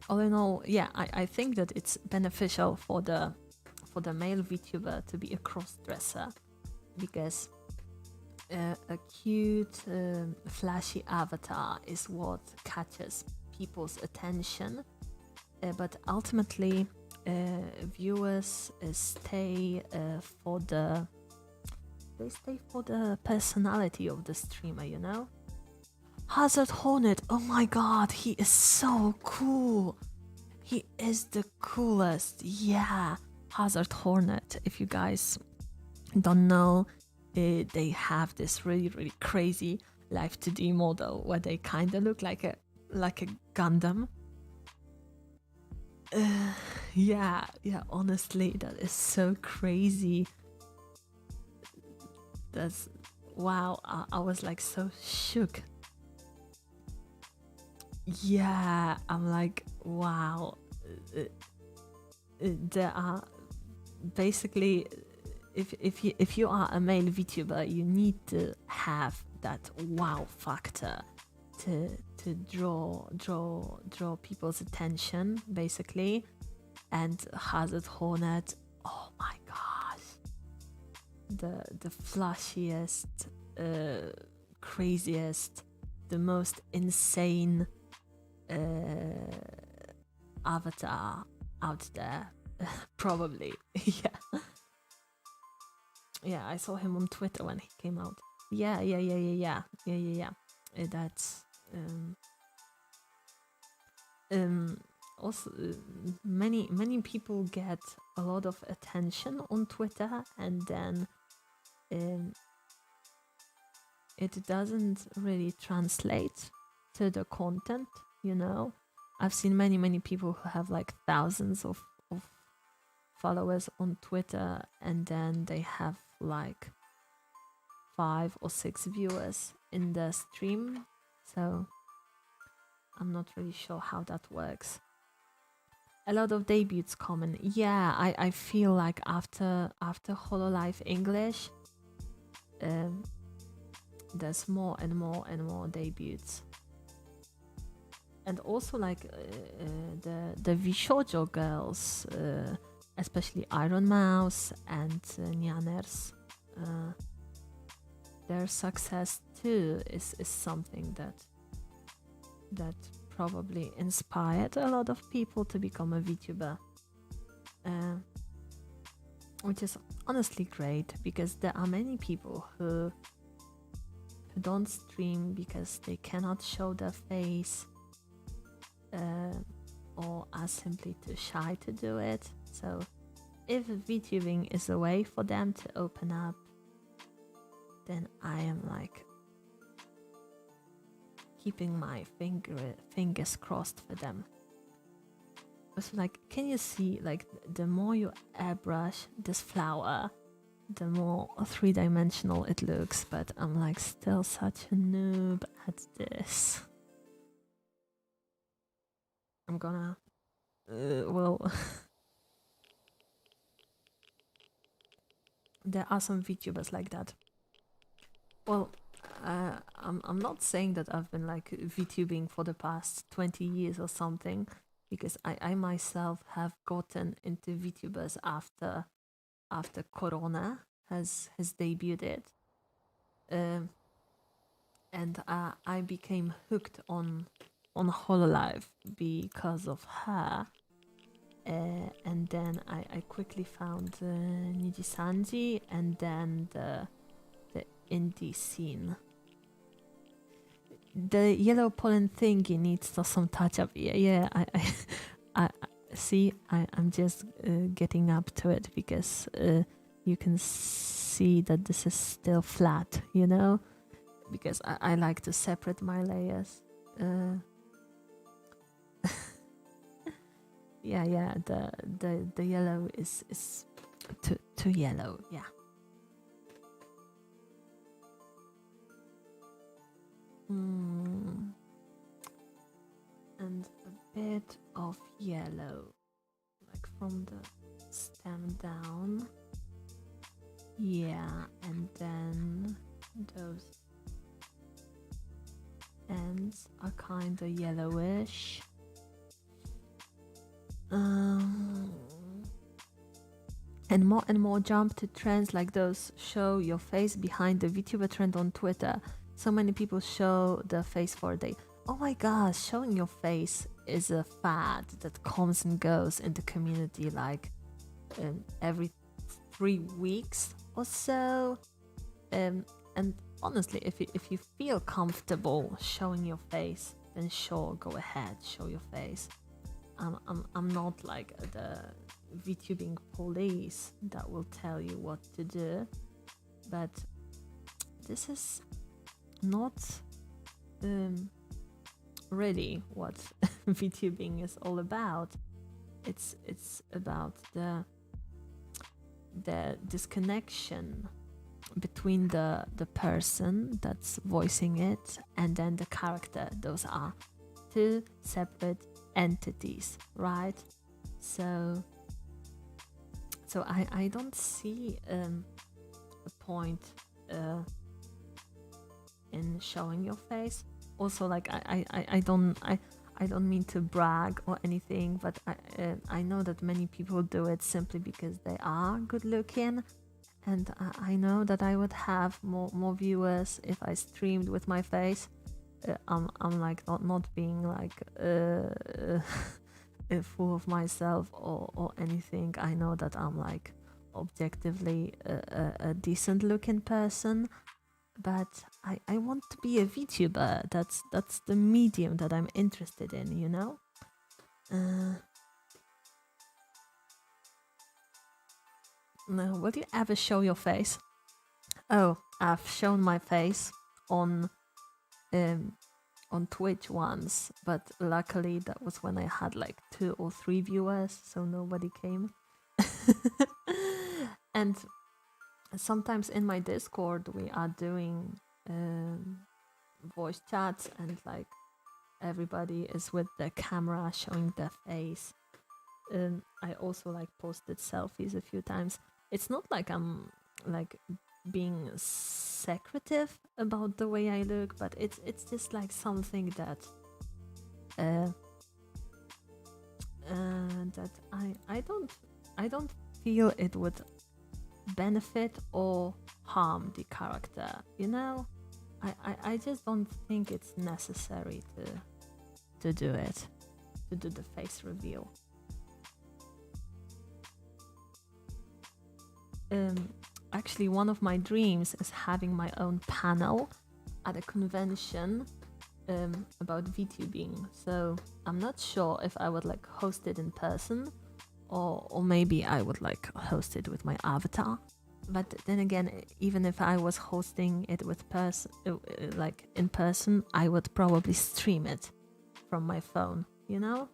All in all, yeah, I think that it's beneficial for the male VTuber to be a cross-dresser, because a cute, flashy avatar is what catches people's attention, but ultimately viewers stay for the personality of the streamer, you know? Hazard Hornet, oh my god, he is so cool. He is the coolest, yeah. Hazard Hornet, if you guys don't know, they have this really crazy Live 2D model where they kind of look like a Gundam. Yeah, honestly, that is so crazy. That's wow. I was like so shook. Yeah, I'm like, wow. There are basically, if you are a male VTuber, you need to have that wow factor to draw people's attention, basically. And Hazard Hornet, oh my gosh, the flashiest, craziest, the most insane avatar out there. Probably. Yeah, I saw him on Twitter when he came out. Yeah. That's also many people get a lot of attention on Twitter, and then it doesn't really translate to the content, you know. I've seen many people who have like thousands of followers on Twitter, and then they have like 5 or 6 viewers in the stream, so I'm not really sure how that works. A lot of debuts common. Yeah, I feel like after Hololive English, there's more and more debuts. And also like the Vishoujo girls, especially Iron Mouse and Nyaners, their success too is something that probably inspired a lot of people to become a VTuber, which is honestly great, because there are many people who don't stream because they cannot show their face, or are simply too shy to do it. So if VTubing is a way for them to open up, then I am like keeping my fingers crossed for them. Also, like, can you see, like, the more you airbrush this flower, the more three-dimensional it looks, but I'm like still such a noob at this. I'm gonna well there are some VTubers like that. Well, I'm not saying that I've been like VTubing for the past 20 years or something, because I myself have gotten into VTubers after Corona has debuted, and I became hooked on Hololive because of her. And then I quickly found Nijisanji, and then the indie scene. The yellow pollen thingy needs some touch up. Yeah, I see. I'm just getting up to it, because you can see that this is still flat, you know, because I like to separate my layers. Yeah. The yellow is too yellow. Yeah. And a bit of yellow, like from the stem down. Yeah, and then those ends are kind of yellowish. And more jump to trends like those show your face behind the VTuber trend on Twitter. So many people show their face for a day. Oh my gosh, showing your face is a fad that comes and goes in the community like every 3 weeks or so. And honestly, if you feel comfortable showing your face, then sure, go ahead, show your face. I'm not like the VTubing police that will tell you what to do, but this is not really what VTubing is all about. It's about the disconnection between the person that's voicing it and then the character. Those are two separate entities, right? So I don't see a point in showing your face. Also, like I don't mean to brag or anything, but I know that many people do it simply because they are good looking, and I know that I would have more viewers if I streamed with my face. I'm like not being like full of myself or anything. I know that I'm like objectively a decent looking person, but I want to be a VTuber. That's the medium that I'm interested in, you know? No, will you ever show your face? Oh, I've shown my face on Twitch once, but luckily that was when I had like 2 or 3 viewers, so nobody came. And sometimes in my Discord we are doing voice chats, and like everybody is with the camera showing their face. I also like posted selfies a few times. It's not like I'm like being secretive about the way I look, but it's just like something that that I don't feel it would benefit or harm the character, you know? I just don't think it's necessary to do it, to do the face reveal. Actually, one of my dreams is having my own panel at a convention about VTubing. So I'm not sure if I would like host it in person, or maybe I would like host it with my avatar. But then again, even if I was hosting it with like in person, I would probably stream it from my phone, you know?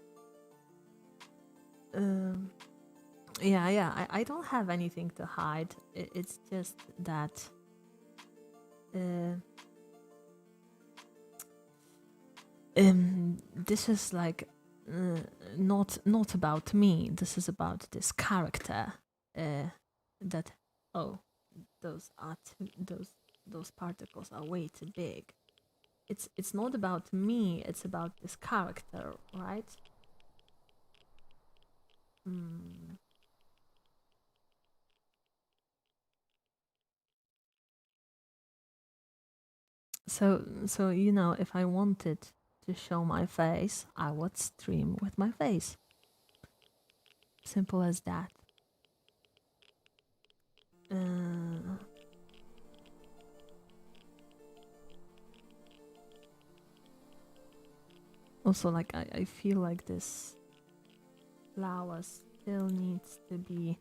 I don't have anything to hide. It's just that this is like not about me. This is about this character. That those are those particles are way too big. It's not about me. It's about this character, right? So you know, if I wanted to show my face, I would stream with my face. Simple as that. Also, like I feel like this flower still needs to be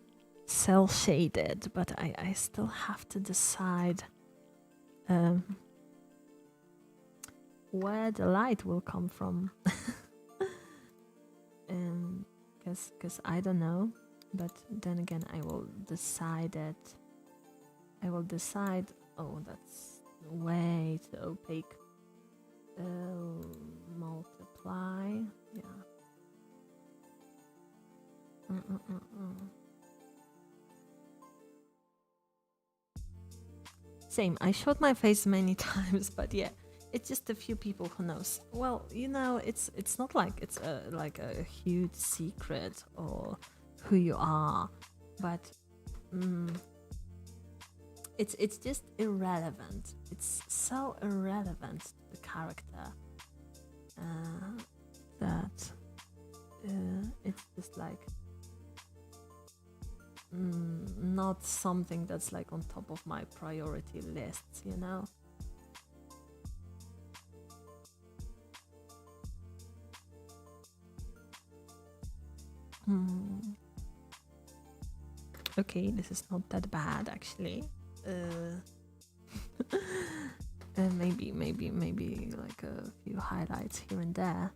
cell shaded, but I still have to decide where the light will come from. Because I don't know, but then again I will decide it. Oh, that's way too opaque. Multiply, yeah. Same, I showed my face many times, but yeah, it's just a few people who knows. Well, you know, it's not like it's like a huge secret or who you are, but it's just irrelevant. It's so irrelevant to the character that it's just like not something that's like on top of my priority lists, you know. Okay, this is not that bad actually. Maybe like a few highlights here and there.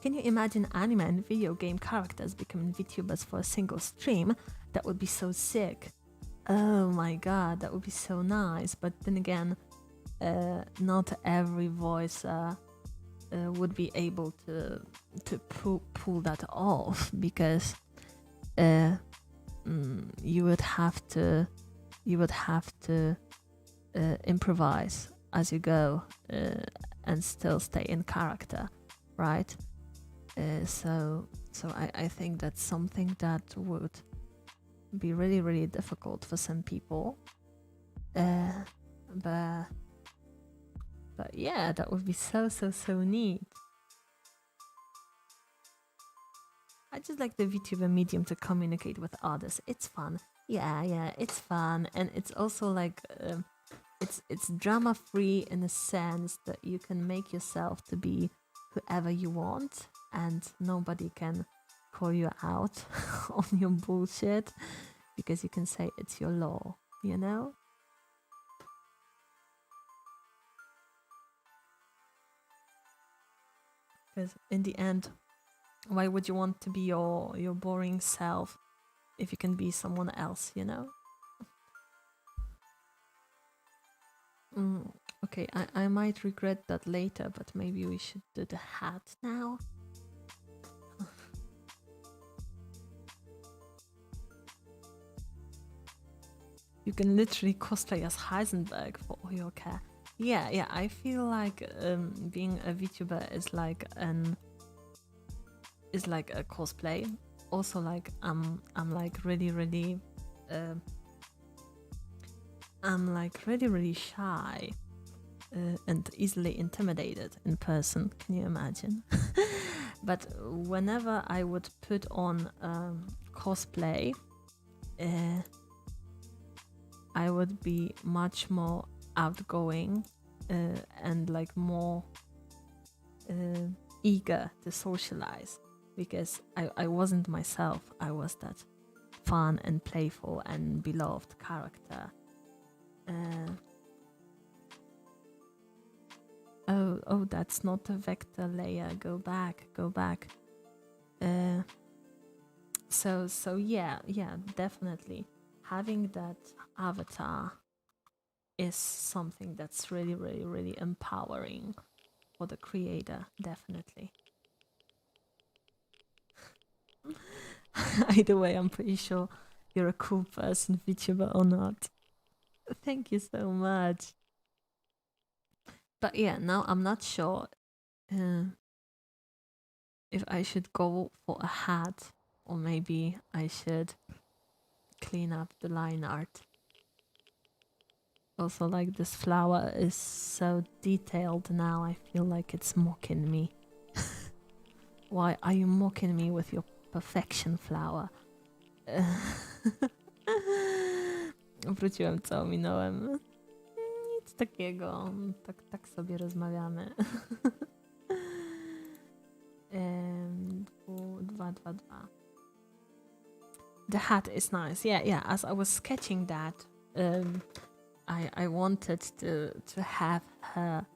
Can you imagine anime and video game characters becoming VTubers for a single stream? That would be so sick. Oh my god, that would be so nice. But then again, not every voicer would be able to pull that off, because you would have to improvise as you go and still stay in character, right? So I think that's something that would be really difficult for some people. But yeah, that would be so neat. I just like the VTuber medium to communicate with others. It's fun. Yeah, it's fun, and it's also like it's drama free in the sense that you can make yourself to be whoever you want, and nobody can call you out on your bullshit, because you can say it's your law, you know? Because in the end, why would you want to be your boring self if you can be someone else, you know? Okay, I might regret that later, but maybe we should do the hat now. You can literally cosplay as Heisenberg for all your care. Yeah, I feel like being a VTuber is like a cosplay. Also, like I'm like really I'm like really shy and easily intimidated in person. Can you imagine? But whenever I would put on cosplay, I would be much more outgoing and like more eager to socialize. because I wasn't myself. I was that fun and playful and beloved character. Oh, that's not a vector layer. Go back. So yeah, definitely having that avatar is something that's really, really, really empowering for the creator, definitely. Either way, I'm pretty sure you're a cool person, VTuber or not. Thank you so much. But yeah, now I'm not sure if I should go for a hat or maybe I should clean up the line art. Also, like, this flower is so detailed now, I feel like it's mocking me. Why are you mocking me with your perfection flower? Wróciłem, co minąłem. Nic takiego, tak sobie rozmawiamy. 2, 2, 2. The hat is nice. Yeah. As I was sketching that, I wanted to have her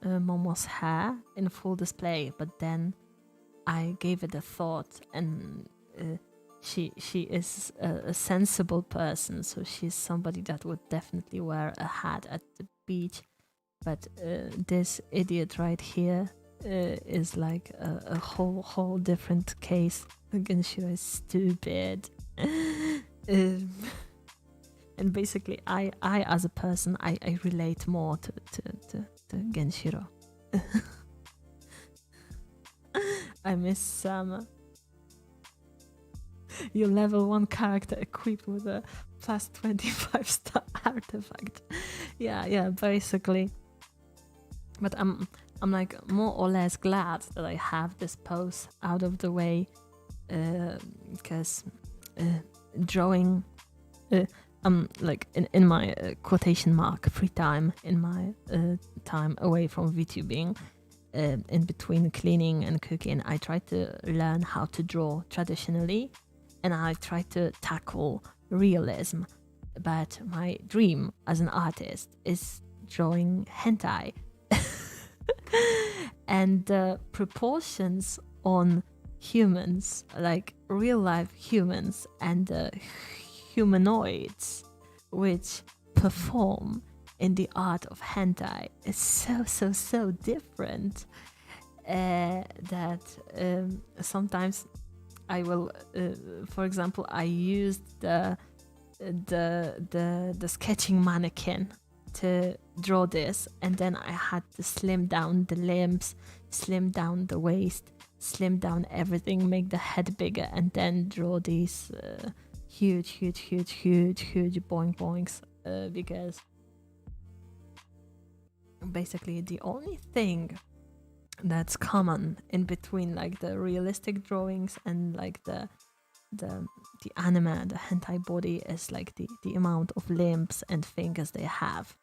Momo's hair in full display, but then I gave it a thought, and she is a sensible person, so she's somebody that would definitely wear a hat at the beach. But this idiot right here is like a whole different case. Genshiro is stupid. And basically, I as a person, I relate more to Genshiro. I miss Sama. Your level 1 character equipped with a plus 25 star artifact. Yeah, basically. But I'm like more or less glad that I have this pose out of the way, because drawing, like in my quotation mark free time, in my time away from VTubing, in between cleaning and cooking, I try to learn how to draw traditionally, and I try to tackle realism. But my dream as an artist is drawing hentai. And the proportions on humans, like real life humans, and the humanoids which perform in the art of hentai is so different, that sometimes I will, for example, I used the sketching mannequin to draw this, and then I had to slim down the limbs, slim down the waist, slim down everything, make the head bigger, and then draw these huge boing boinks, because basically the only thing that's common in between like the realistic drawings and like the anime, the hentai body, is like the amount of limbs and fingers they have.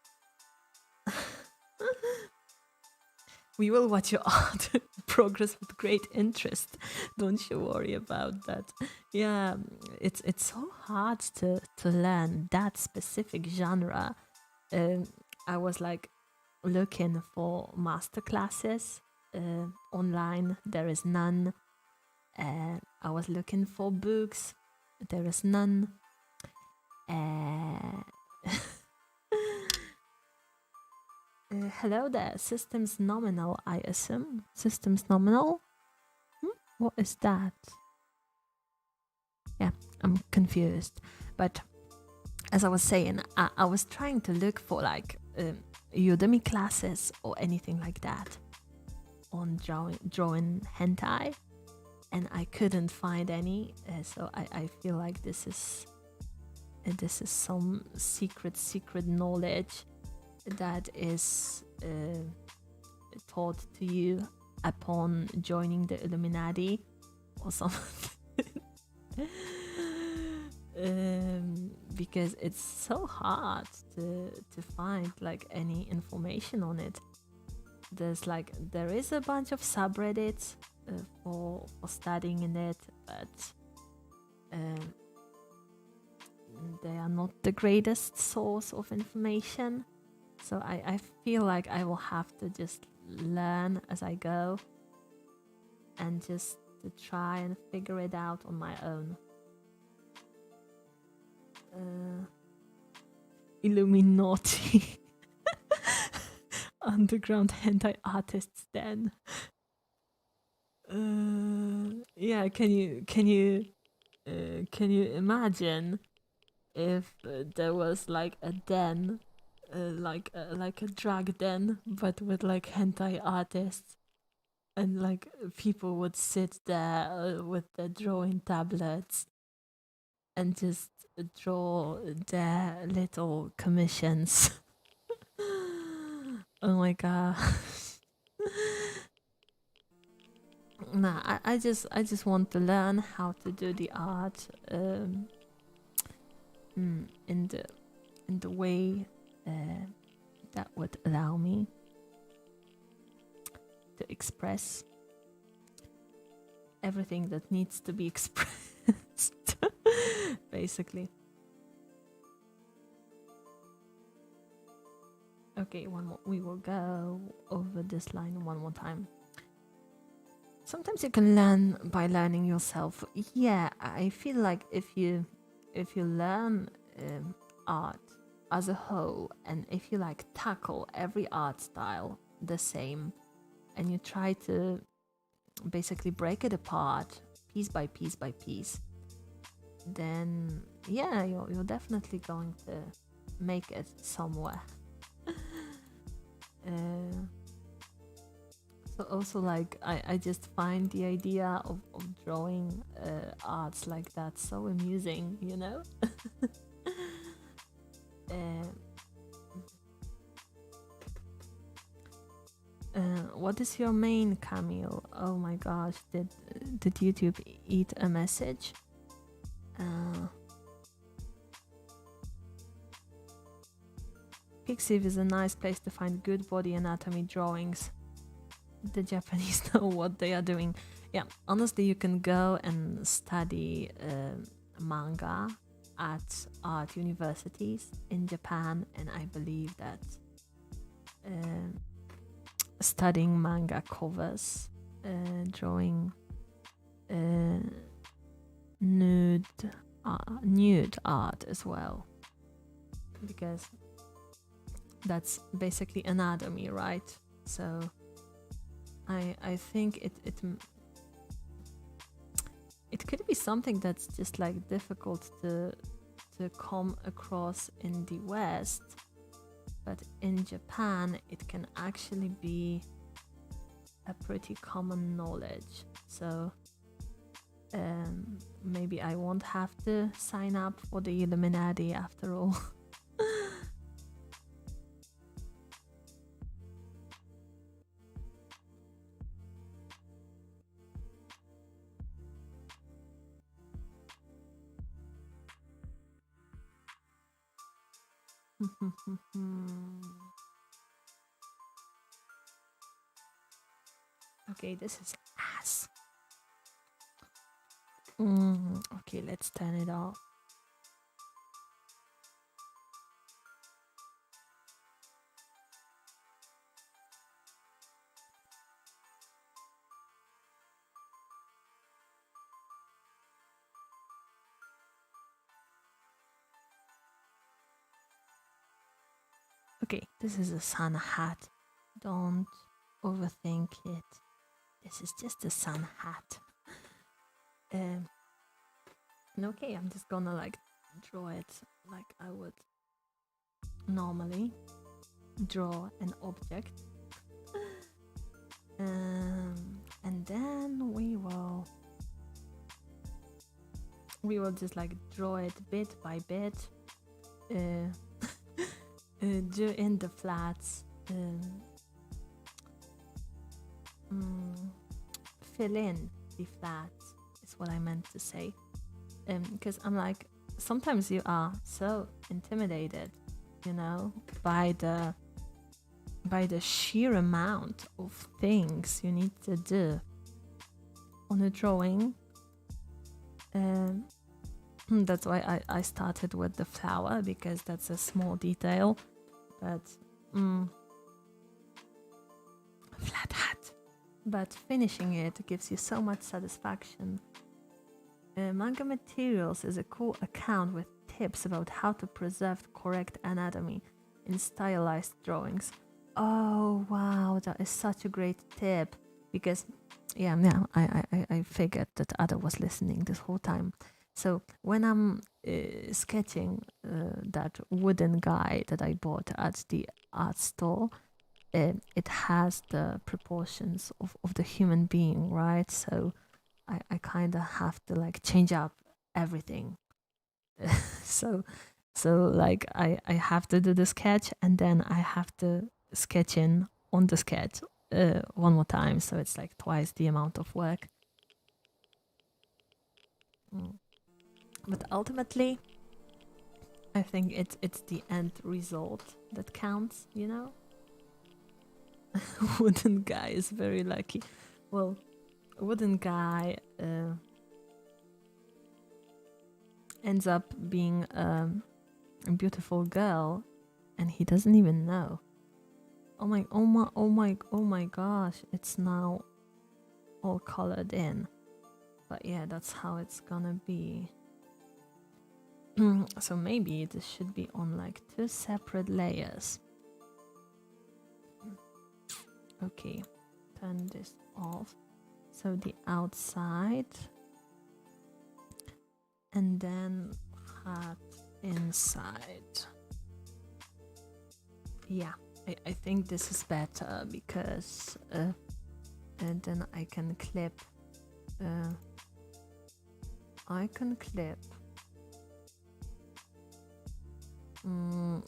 We will watch your art progress with great interest. Don't you worry about that. Yeah, it's so hard to learn that specific genre. I was like looking for master classes online. There is none. I was looking for books. There is none. Hello there, systems nominal, I assume. Systems nominal? What is that? Yeah, I'm confused. But as I was saying, I was trying to look for like Udemy classes or anything like that on drawing hentai, and I couldn't find any. So I feel like this is some secret knowledge that is taught to you upon joining the Illuminati or something. Because it's so hard to find like any information on it. There is a bunch of subreddits for studying in it, but they are not the greatest source of information. So I feel like I will have to just learn as I go and just to try and figure it out on my own. Illuminati. Underground hentai artists then. Yeah, can you imagine if there was like a den, like a drag den, but with like hentai artists, and like people would sit there with their drawing tablets and just draw their little commissions. Oh my god. Nah, I just want to learn how to do the art in the way that would allow me to express everything that needs to be expressed, basically. Okay, one more. We will go over this line one more time. Sometimes you can learn by learning yourself. Yeah, I feel like if you learn art as a whole, and if you like tackle every art style the same, and you try to basically break it apart piece by piece by piece, then yeah, you're definitely going to make it somewhere. So also like I just find the idea of drawing arts like that so amusing, you know. What is your main, Camille? Oh my gosh, did YouTube eat a message? Pixiv is a nice place to find good body anatomy drawings. The Japanese know what they are doing. Yeah, honestly, you can go and study manga at art universities in Japan, and I believe that studying manga covers drawing nude art as well, because that's basically anatomy, right? So I think it could be something that's just like difficult to come across in the West, but in Japan it can actually be a pretty common knowledge. So maybe I won't have to sign up for the Illuminati after all. Okay, this is ass. Okay, let's turn it off. Okay, this is a sun hat. Don't overthink it. This is just a sun hat. Okay, I'm just gonna like draw it like I would normally draw an object. And then we will just like draw it bit by bit. Do in the flats, fill in the flats is what I meant to say, because I'm like, sometimes you are so intimidated, you know, by the sheer amount of things you need to do on a drawing. That's why I started with the flower, because that's a small detail. But flat hat. But finishing it gives you so much satisfaction. Manga Materials is a cool account with tips about how to preserve correct anatomy in stylized drawings. Oh wow, that is such a great tip, because I figured that Ada was listening this whole time. So when I'm sketching that wooden guy that I bought at the art store, it has the proportions of the human being, right? So I kind of have to like change up everything. so like I have to do the sketch, and then I have to sketch in on the sketch one more time, so it's like twice the amount of work. But ultimately, I think it's the end result that counts, you know? Wooden guy is very lucky. Well, wooden guy ends up being a beautiful girl, and he doesn't even know. Oh my gosh, it's now all colored in. But yeah, that's how it's gonna be. So maybe this should be on like 2 separate layers. Okay, turn this off. So the outside, and then hat inside. Yeah, I think this is better, because and then I can clip.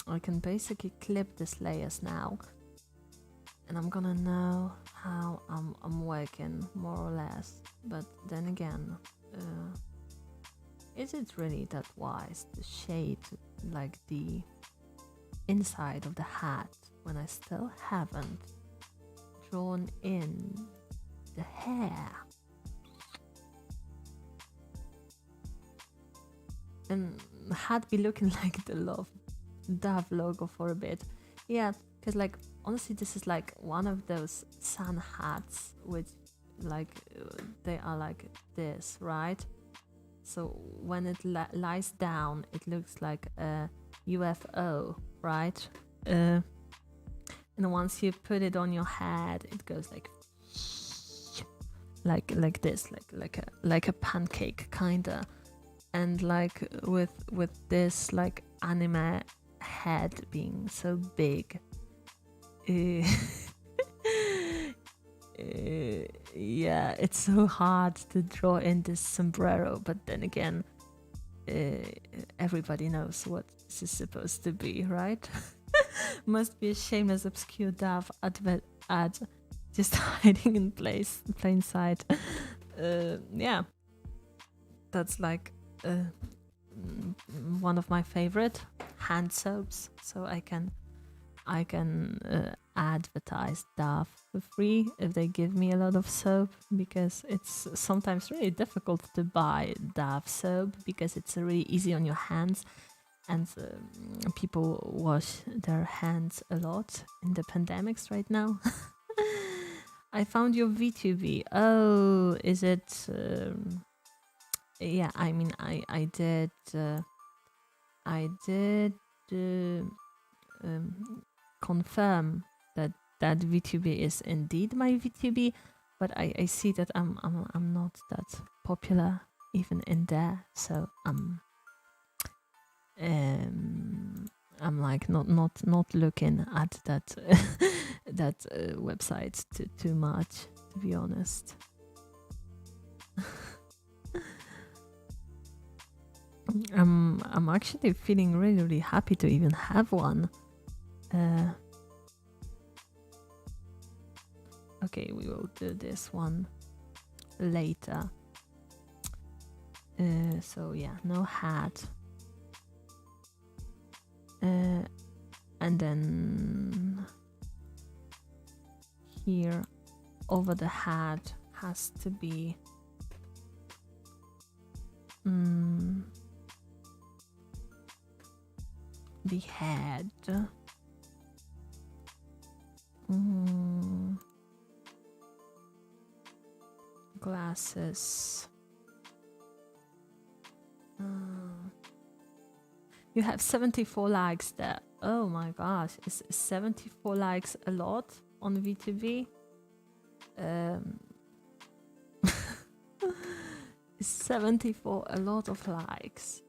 I can basically clip these layers now, and I'm gonna know how I'm working, more or less. But then again, is it really that wise to shade like the inside of the hat when I still haven't drawn in the hair? And the hat be looking like the Love Dove logo for a bit. Yeah, because like honestly, this is like one of those sun hats which like they are like this, right? So when it lies down, it looks like a UFO, right? And once you put it on your head, it goes like this, like a pancake kinda. And like with this like anime head being so big, yeah, it's so hard to draw in this sombrero. But then again, everybody knows what this is supposed to be, right? Must be a shameless obscure Dove ad just hiding in plain sight. Yeah, that's like one of my favorite hand soaps, so I can advertise Dove for free if they give me a lot of soap, because it's sometimes really difficult to buy Dove soap because it's really easy on your hands, and people wash their hands a lot in the pandemics right now. I found your VTuber. Oh, is it? Yeah, I mean, I did confirm that VTuber is indeed my VTuber, but I see that I'm not that popular even in there, so I'm like not looking at that that website too much, to be honest. I'm actually feeling really happy to even have one. Okay, we will do this one later. So yeah, no hat. And then here over the hat has to be The head. Glasses. You have 74 likes there. Oh my gosh, is 74 likes a lot on VTuber? Is 74 a lot of likes?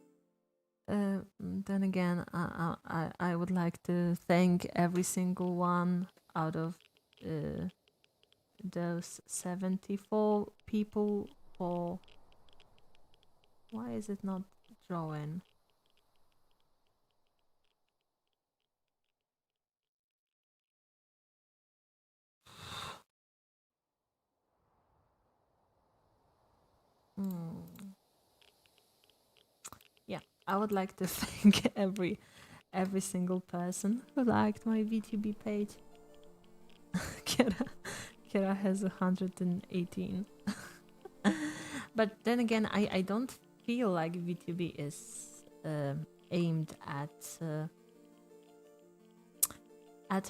Then again, I would like to thank every single one out of those 74 people for... Why is it not drawing? Yeah, I would like to thank every single person who liked my VTuber page. Kira has 118. But then again, I don't feel like VTuber is aimed at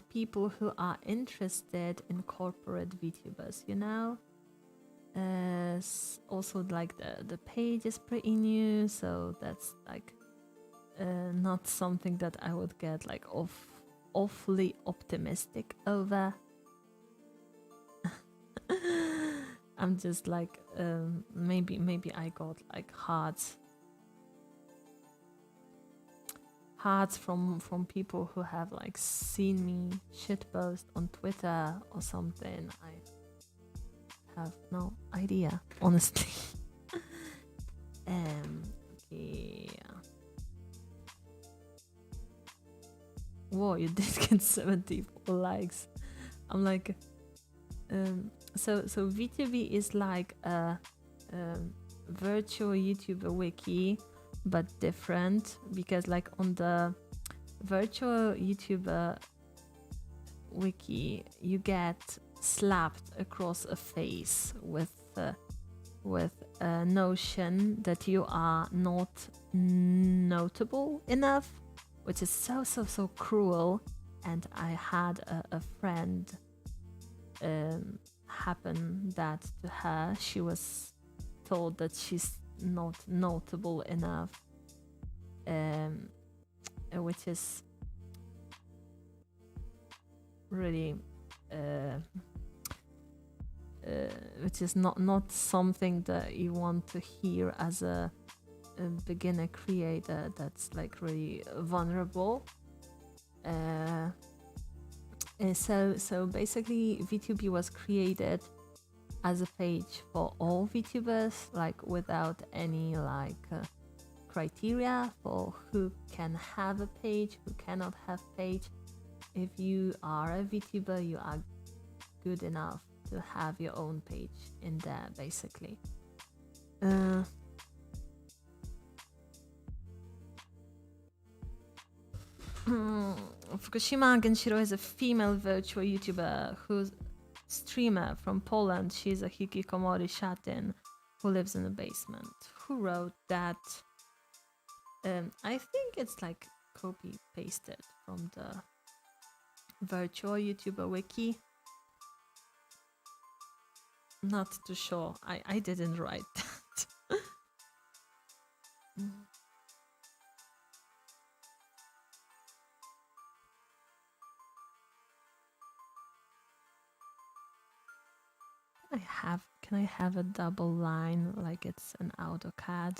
people who are interested in corporate VTubers, you know? Also, like the page is pretty new, so that's like not something that I would get like awfully optimistic over. I'm just like maybe I got like hearts from people who have like seen me shitpost on Twitter or something. I have no idea, honestly. Okay. Whoa, you did get 74 likes. I'm like, so VTuber is like a virtual YouTuber wiki, but different, because like on the virtual YouTuber wiki, you get slapped across a face with a notion that you are not notable enough, which is so cruel. And I had a friend happen that to her. She was told that she's not notable enough, which is really which is not something that you want to hear as a beginner creator that's like really vulnerable. So basically VTuber was created as a page for all VTubers, like without any like criteria for who can have a page, who cannot have page. If you are a VTuber, you are good enough to have your own page in there, basically. Fukushima Genshiro is a female virtual YouTuber who's streamer from Poland. She's a hikikomori shatin who lives in a basement. Who wrote that? I think it's like copy pasted from the virtual YouTuber wiki. Not too sure. I didn't write that. Can I have a double line like it's an AutoCAD?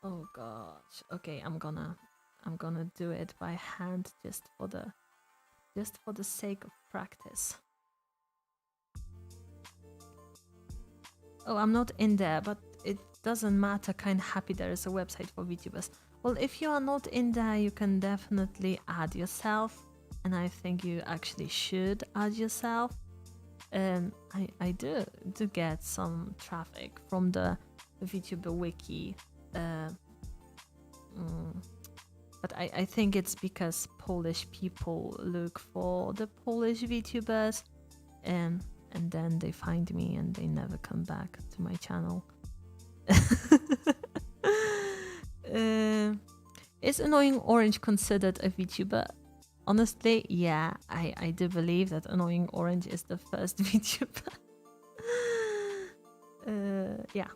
Oh gosh. Okay, I'm gonna do it by hand just for the sake of practice. Oh, I'm not in there, but it doesn't matter. Kinda happy there is a website for VTubers. Well, if you are not in there, you can definitely add yourself. And I think you actually should add yourself. I do get some traffic from the VTuber wiki, but I think it's because Polish people look for the Polish VTubers, and and then they find me and they never come back to my channel. Is Annoying Orange considered a VTuber? Honestly, yeah, I do believe that Annoying Orange is the first VTuber. Yeah.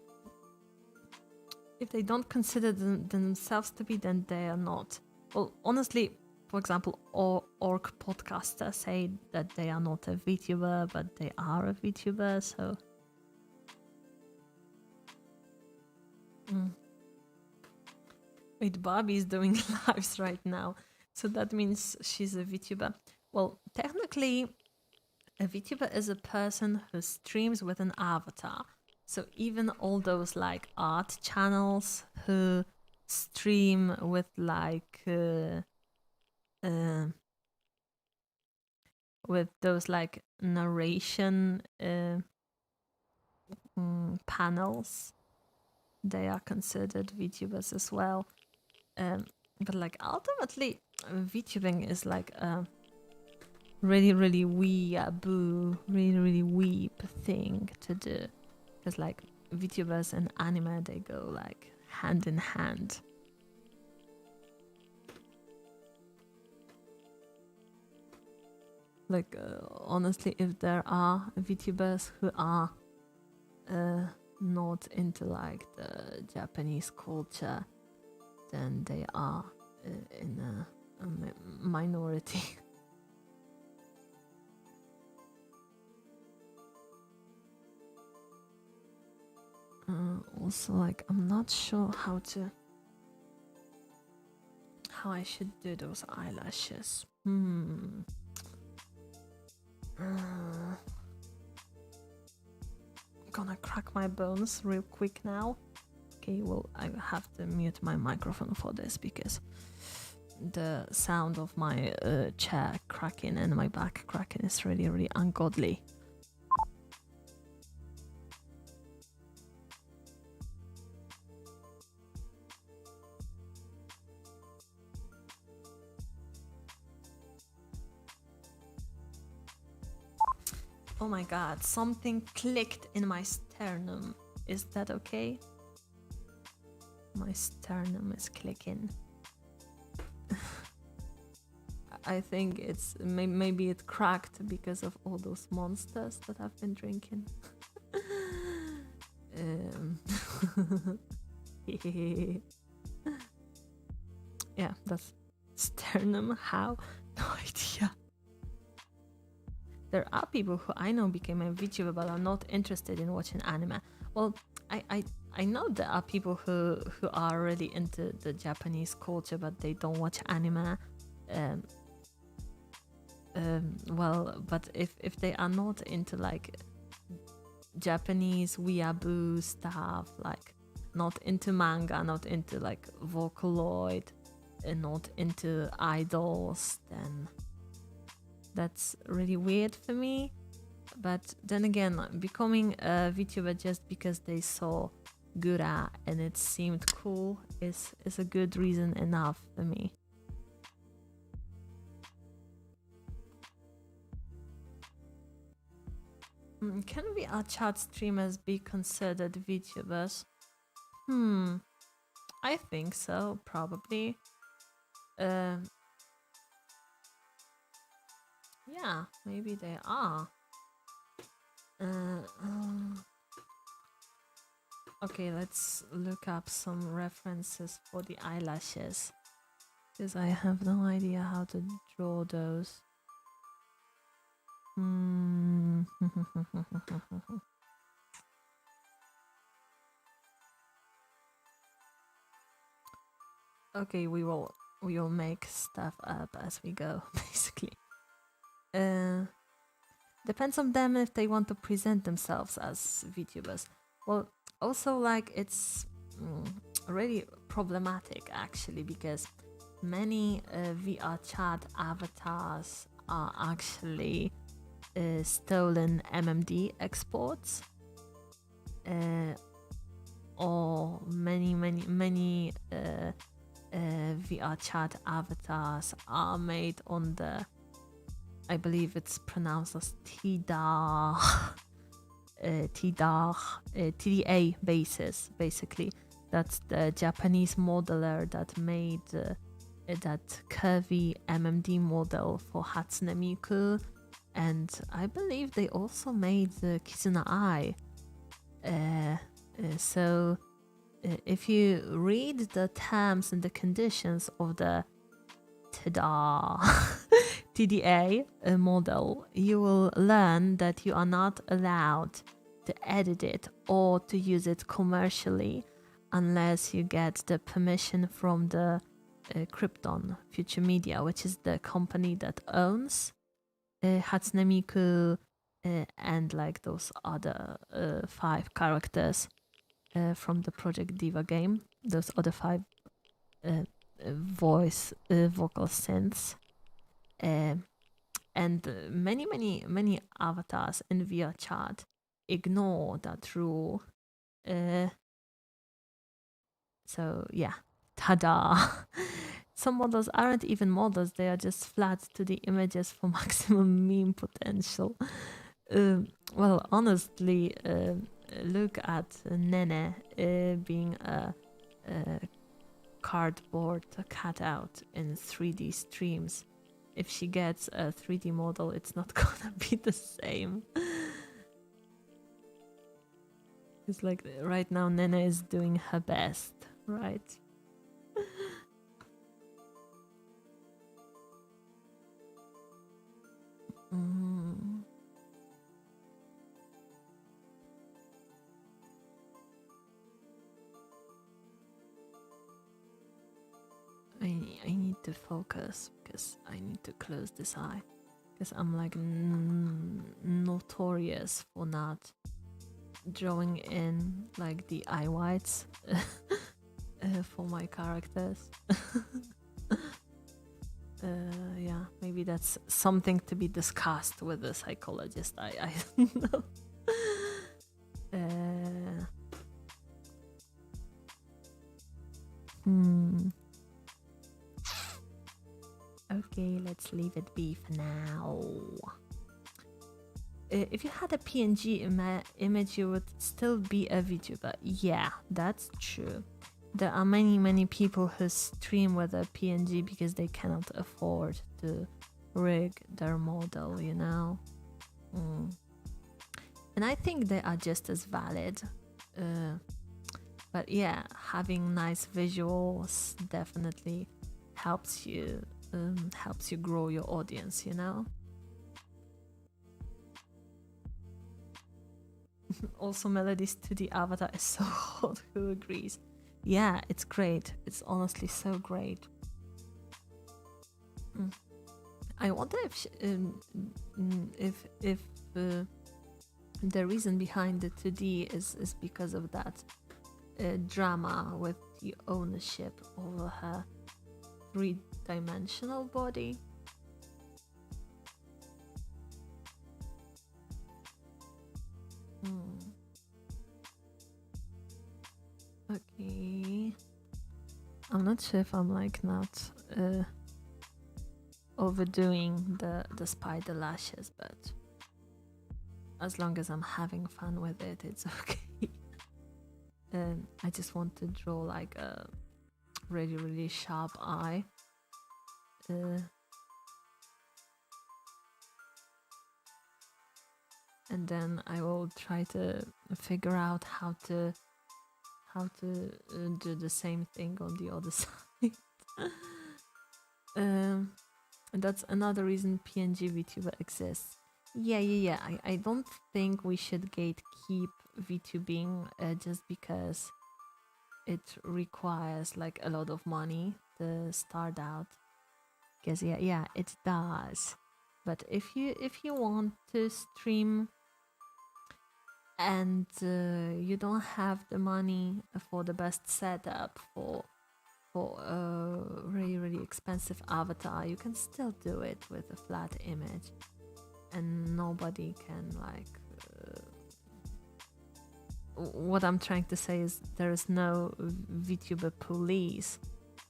If they don't consider themselves to be, then they are not. Well, honestly, for example, Orc Podcaster say that they are not a VTuber, but they are a VTuber, so... Wait, Barbie is doing lives right now, so that means she's a VTuber. Well, technically, a VTuber is a person who streams with an avatar. So even all those like art channels who stream with like with those like narration panels, they are considered VTubers as well. But like ultimately, VTubing is like a really weeaboo, really weep thing to do. Because like VTubers and anime, they go like hand in hand. Like honestly, if there are VTubers who are not into like the Japanese culture, then they are in a minority. Also, like, I'm not sure how I should do those eyelashes. Gonna crack my bones real quick now. Okay, well, I have to mute my microphone for this because the sound of my chair cracking and my back cracking is really ungodly. Oh my god, something clicked in my sternum. Is that okay? My sternum is clicking. I think it's maybe it cracked because of all those monsters that I've been drinking. Yeah, that's sternum. How? No idea. There are people who I know became a VTuber but are not interested in watching anime. Well, I know there are people who are really into the Japanese culture but they don't watch anime. Well, but if they are not into like Japanese weeaboo stuff, like not into manga, not into like Vocaloid, and not into idols, then that's really weird for me. But then again, becoming a VTuber just because they saw Gura and it seemed cool is a good reason enough for me. Can VR chat streamers be considered VTubers? I think so, probably. Yeah, maybe they are. Okay, let's look up some references for the eyelashes, because I have no idea how to draw those. Okay, we will make stuff up as we go, basically. Depends on them if they want to present themselves as VTubers. Well, also like it's really problematic actually, because many VR chat avatars are actually stolen MMD exports, or many VR chat avatars are made on the I believe it's pronounced as TDA basis, basically. That's the Japanese modeler that made that curvy MMD model for Hatsune Miku, and I believe they also made the Kizuna Eye. So if you read the terms and the conditions of the TDA model, you will learn that you are not allowed to edit it or to use it commercially unless you get the permission from the Krypton Future Media, which is the company that owns Hatsune Miku and like those other 5 characters from the Project Diva game. Those other 5 vocal synths. And many avatars in VRChat ignore that rule. So yeah, tada! Some models aren't even models, they are just flat to the images for maximum meme potential. Well, honestly, look at Nene being a cardboard cutout in 3D streams. If she gets a 3D model, it's not gonna be the same. It's like right now Nene is doing her best, right? I need to focus because I need to close this eye because I'm like notorious for not drawing in like the eye whites for my characters. Yeah, maybe that's something to be discussed with the psychologist. I don't know. Okay, let's leave it be for now. If you had a PNG image, you would still be a VTuber. Yeah, that's true. There are many people who stream with a PNG because they cannot afford to rig their model, you know? And I think they are just as valid. But yeah, having nice visuals definitely helps you grow your audience, you know? Also, melodies to the avatar is so hot. Who agrees? Yeah, it's great. It's honestly so great. I wonder if the reason behind the 2D is because of that drama with the ownership over her 3-dimensional body. Okay, I'm not sure if I'm like not overdoing the spider lashes, but as long as I'm having fun with it, it's okay. I just want to draw like a really sharp eye. And then I will try to figure out how to do the same thing on the other side. And that's another reason PNG VTuber exists. Yeah. I don't think we should gatekeep VTubing just because it requires like a lot of money to start out. Because yeah, it does. But if you want to stream and you don't have the money for the best setup for a really expensive avatar, you can still do it with a flat image, and nobody can like. What I'm trying to say is there is no VTuber police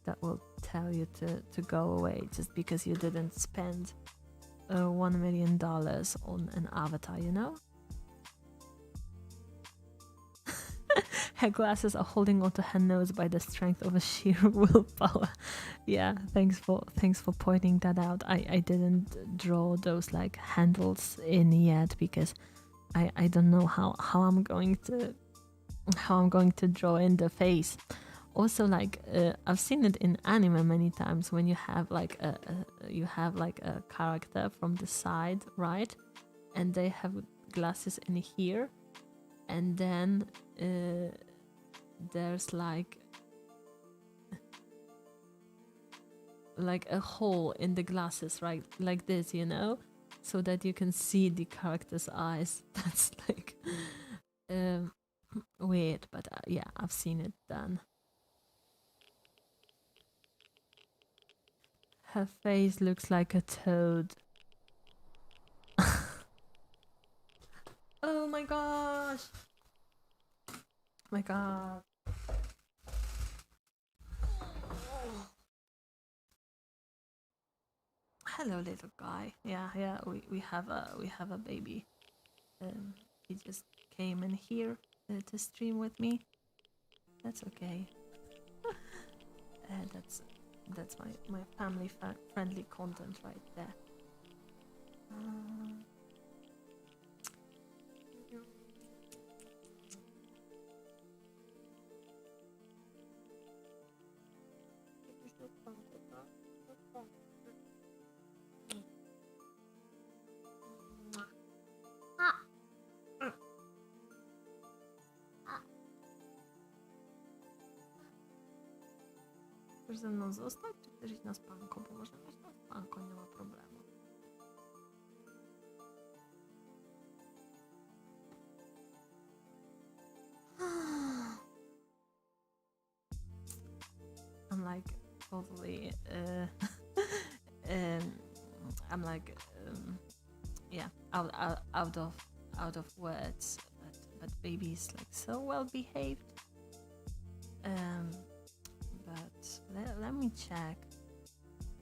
that will tell you to go away just because you didn't spend $1 million on an avatar, you know? Her glasses are holding onto her nose by the strength of a sheer willpower. Yeah, thanks for pointing that out. I didn't draw those like handles in yet because I don't know how I'm going to draw in the face. Also, like I've seen it in anime many times when you have like a character from the side, right? And they have glasses in here, and then there's like a hole in the glasses, right? Like this, you know, so that you can see the character's eyes. That's like weird, but yeah, I've seen it done. Her face looks like a toad. Oh my gosh! My god. Hello, little guy. Yeah, we have a baby. He just came in here to stream with me. That's okay. That's my family friendly content right there. Chcesz ze mną zostać, czy chcesz iść na spanko? Bo możemy iść na spanko, nie ma problemu. I'm like totally I'm like yeah, out of words, but baby's like so well behaved. But let me check.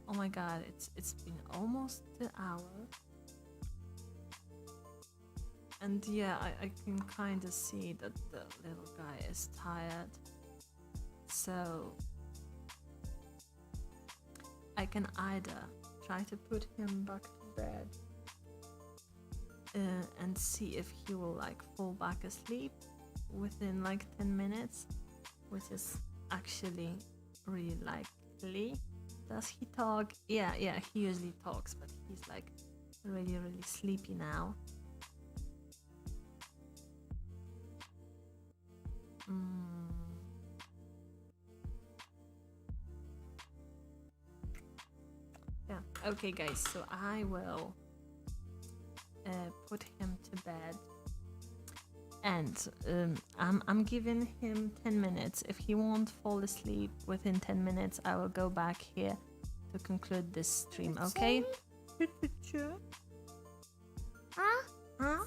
Oh my god, it's been almost an hour. And yeah, I can kind of see that the little guy is tired. So I can either try to put him back to bed and see if he will like fall back asleep within like 10 minutes, which is actually really likely. Does he talk? Yeah, he usually talks, but he's like really sleepy now. Yeah, okay guys, so I will put him to bed, and I'm giving him 10 minutes. If he won't fall asleep within 10 minutes, I will go back here to conclude this stream, okay? Huh?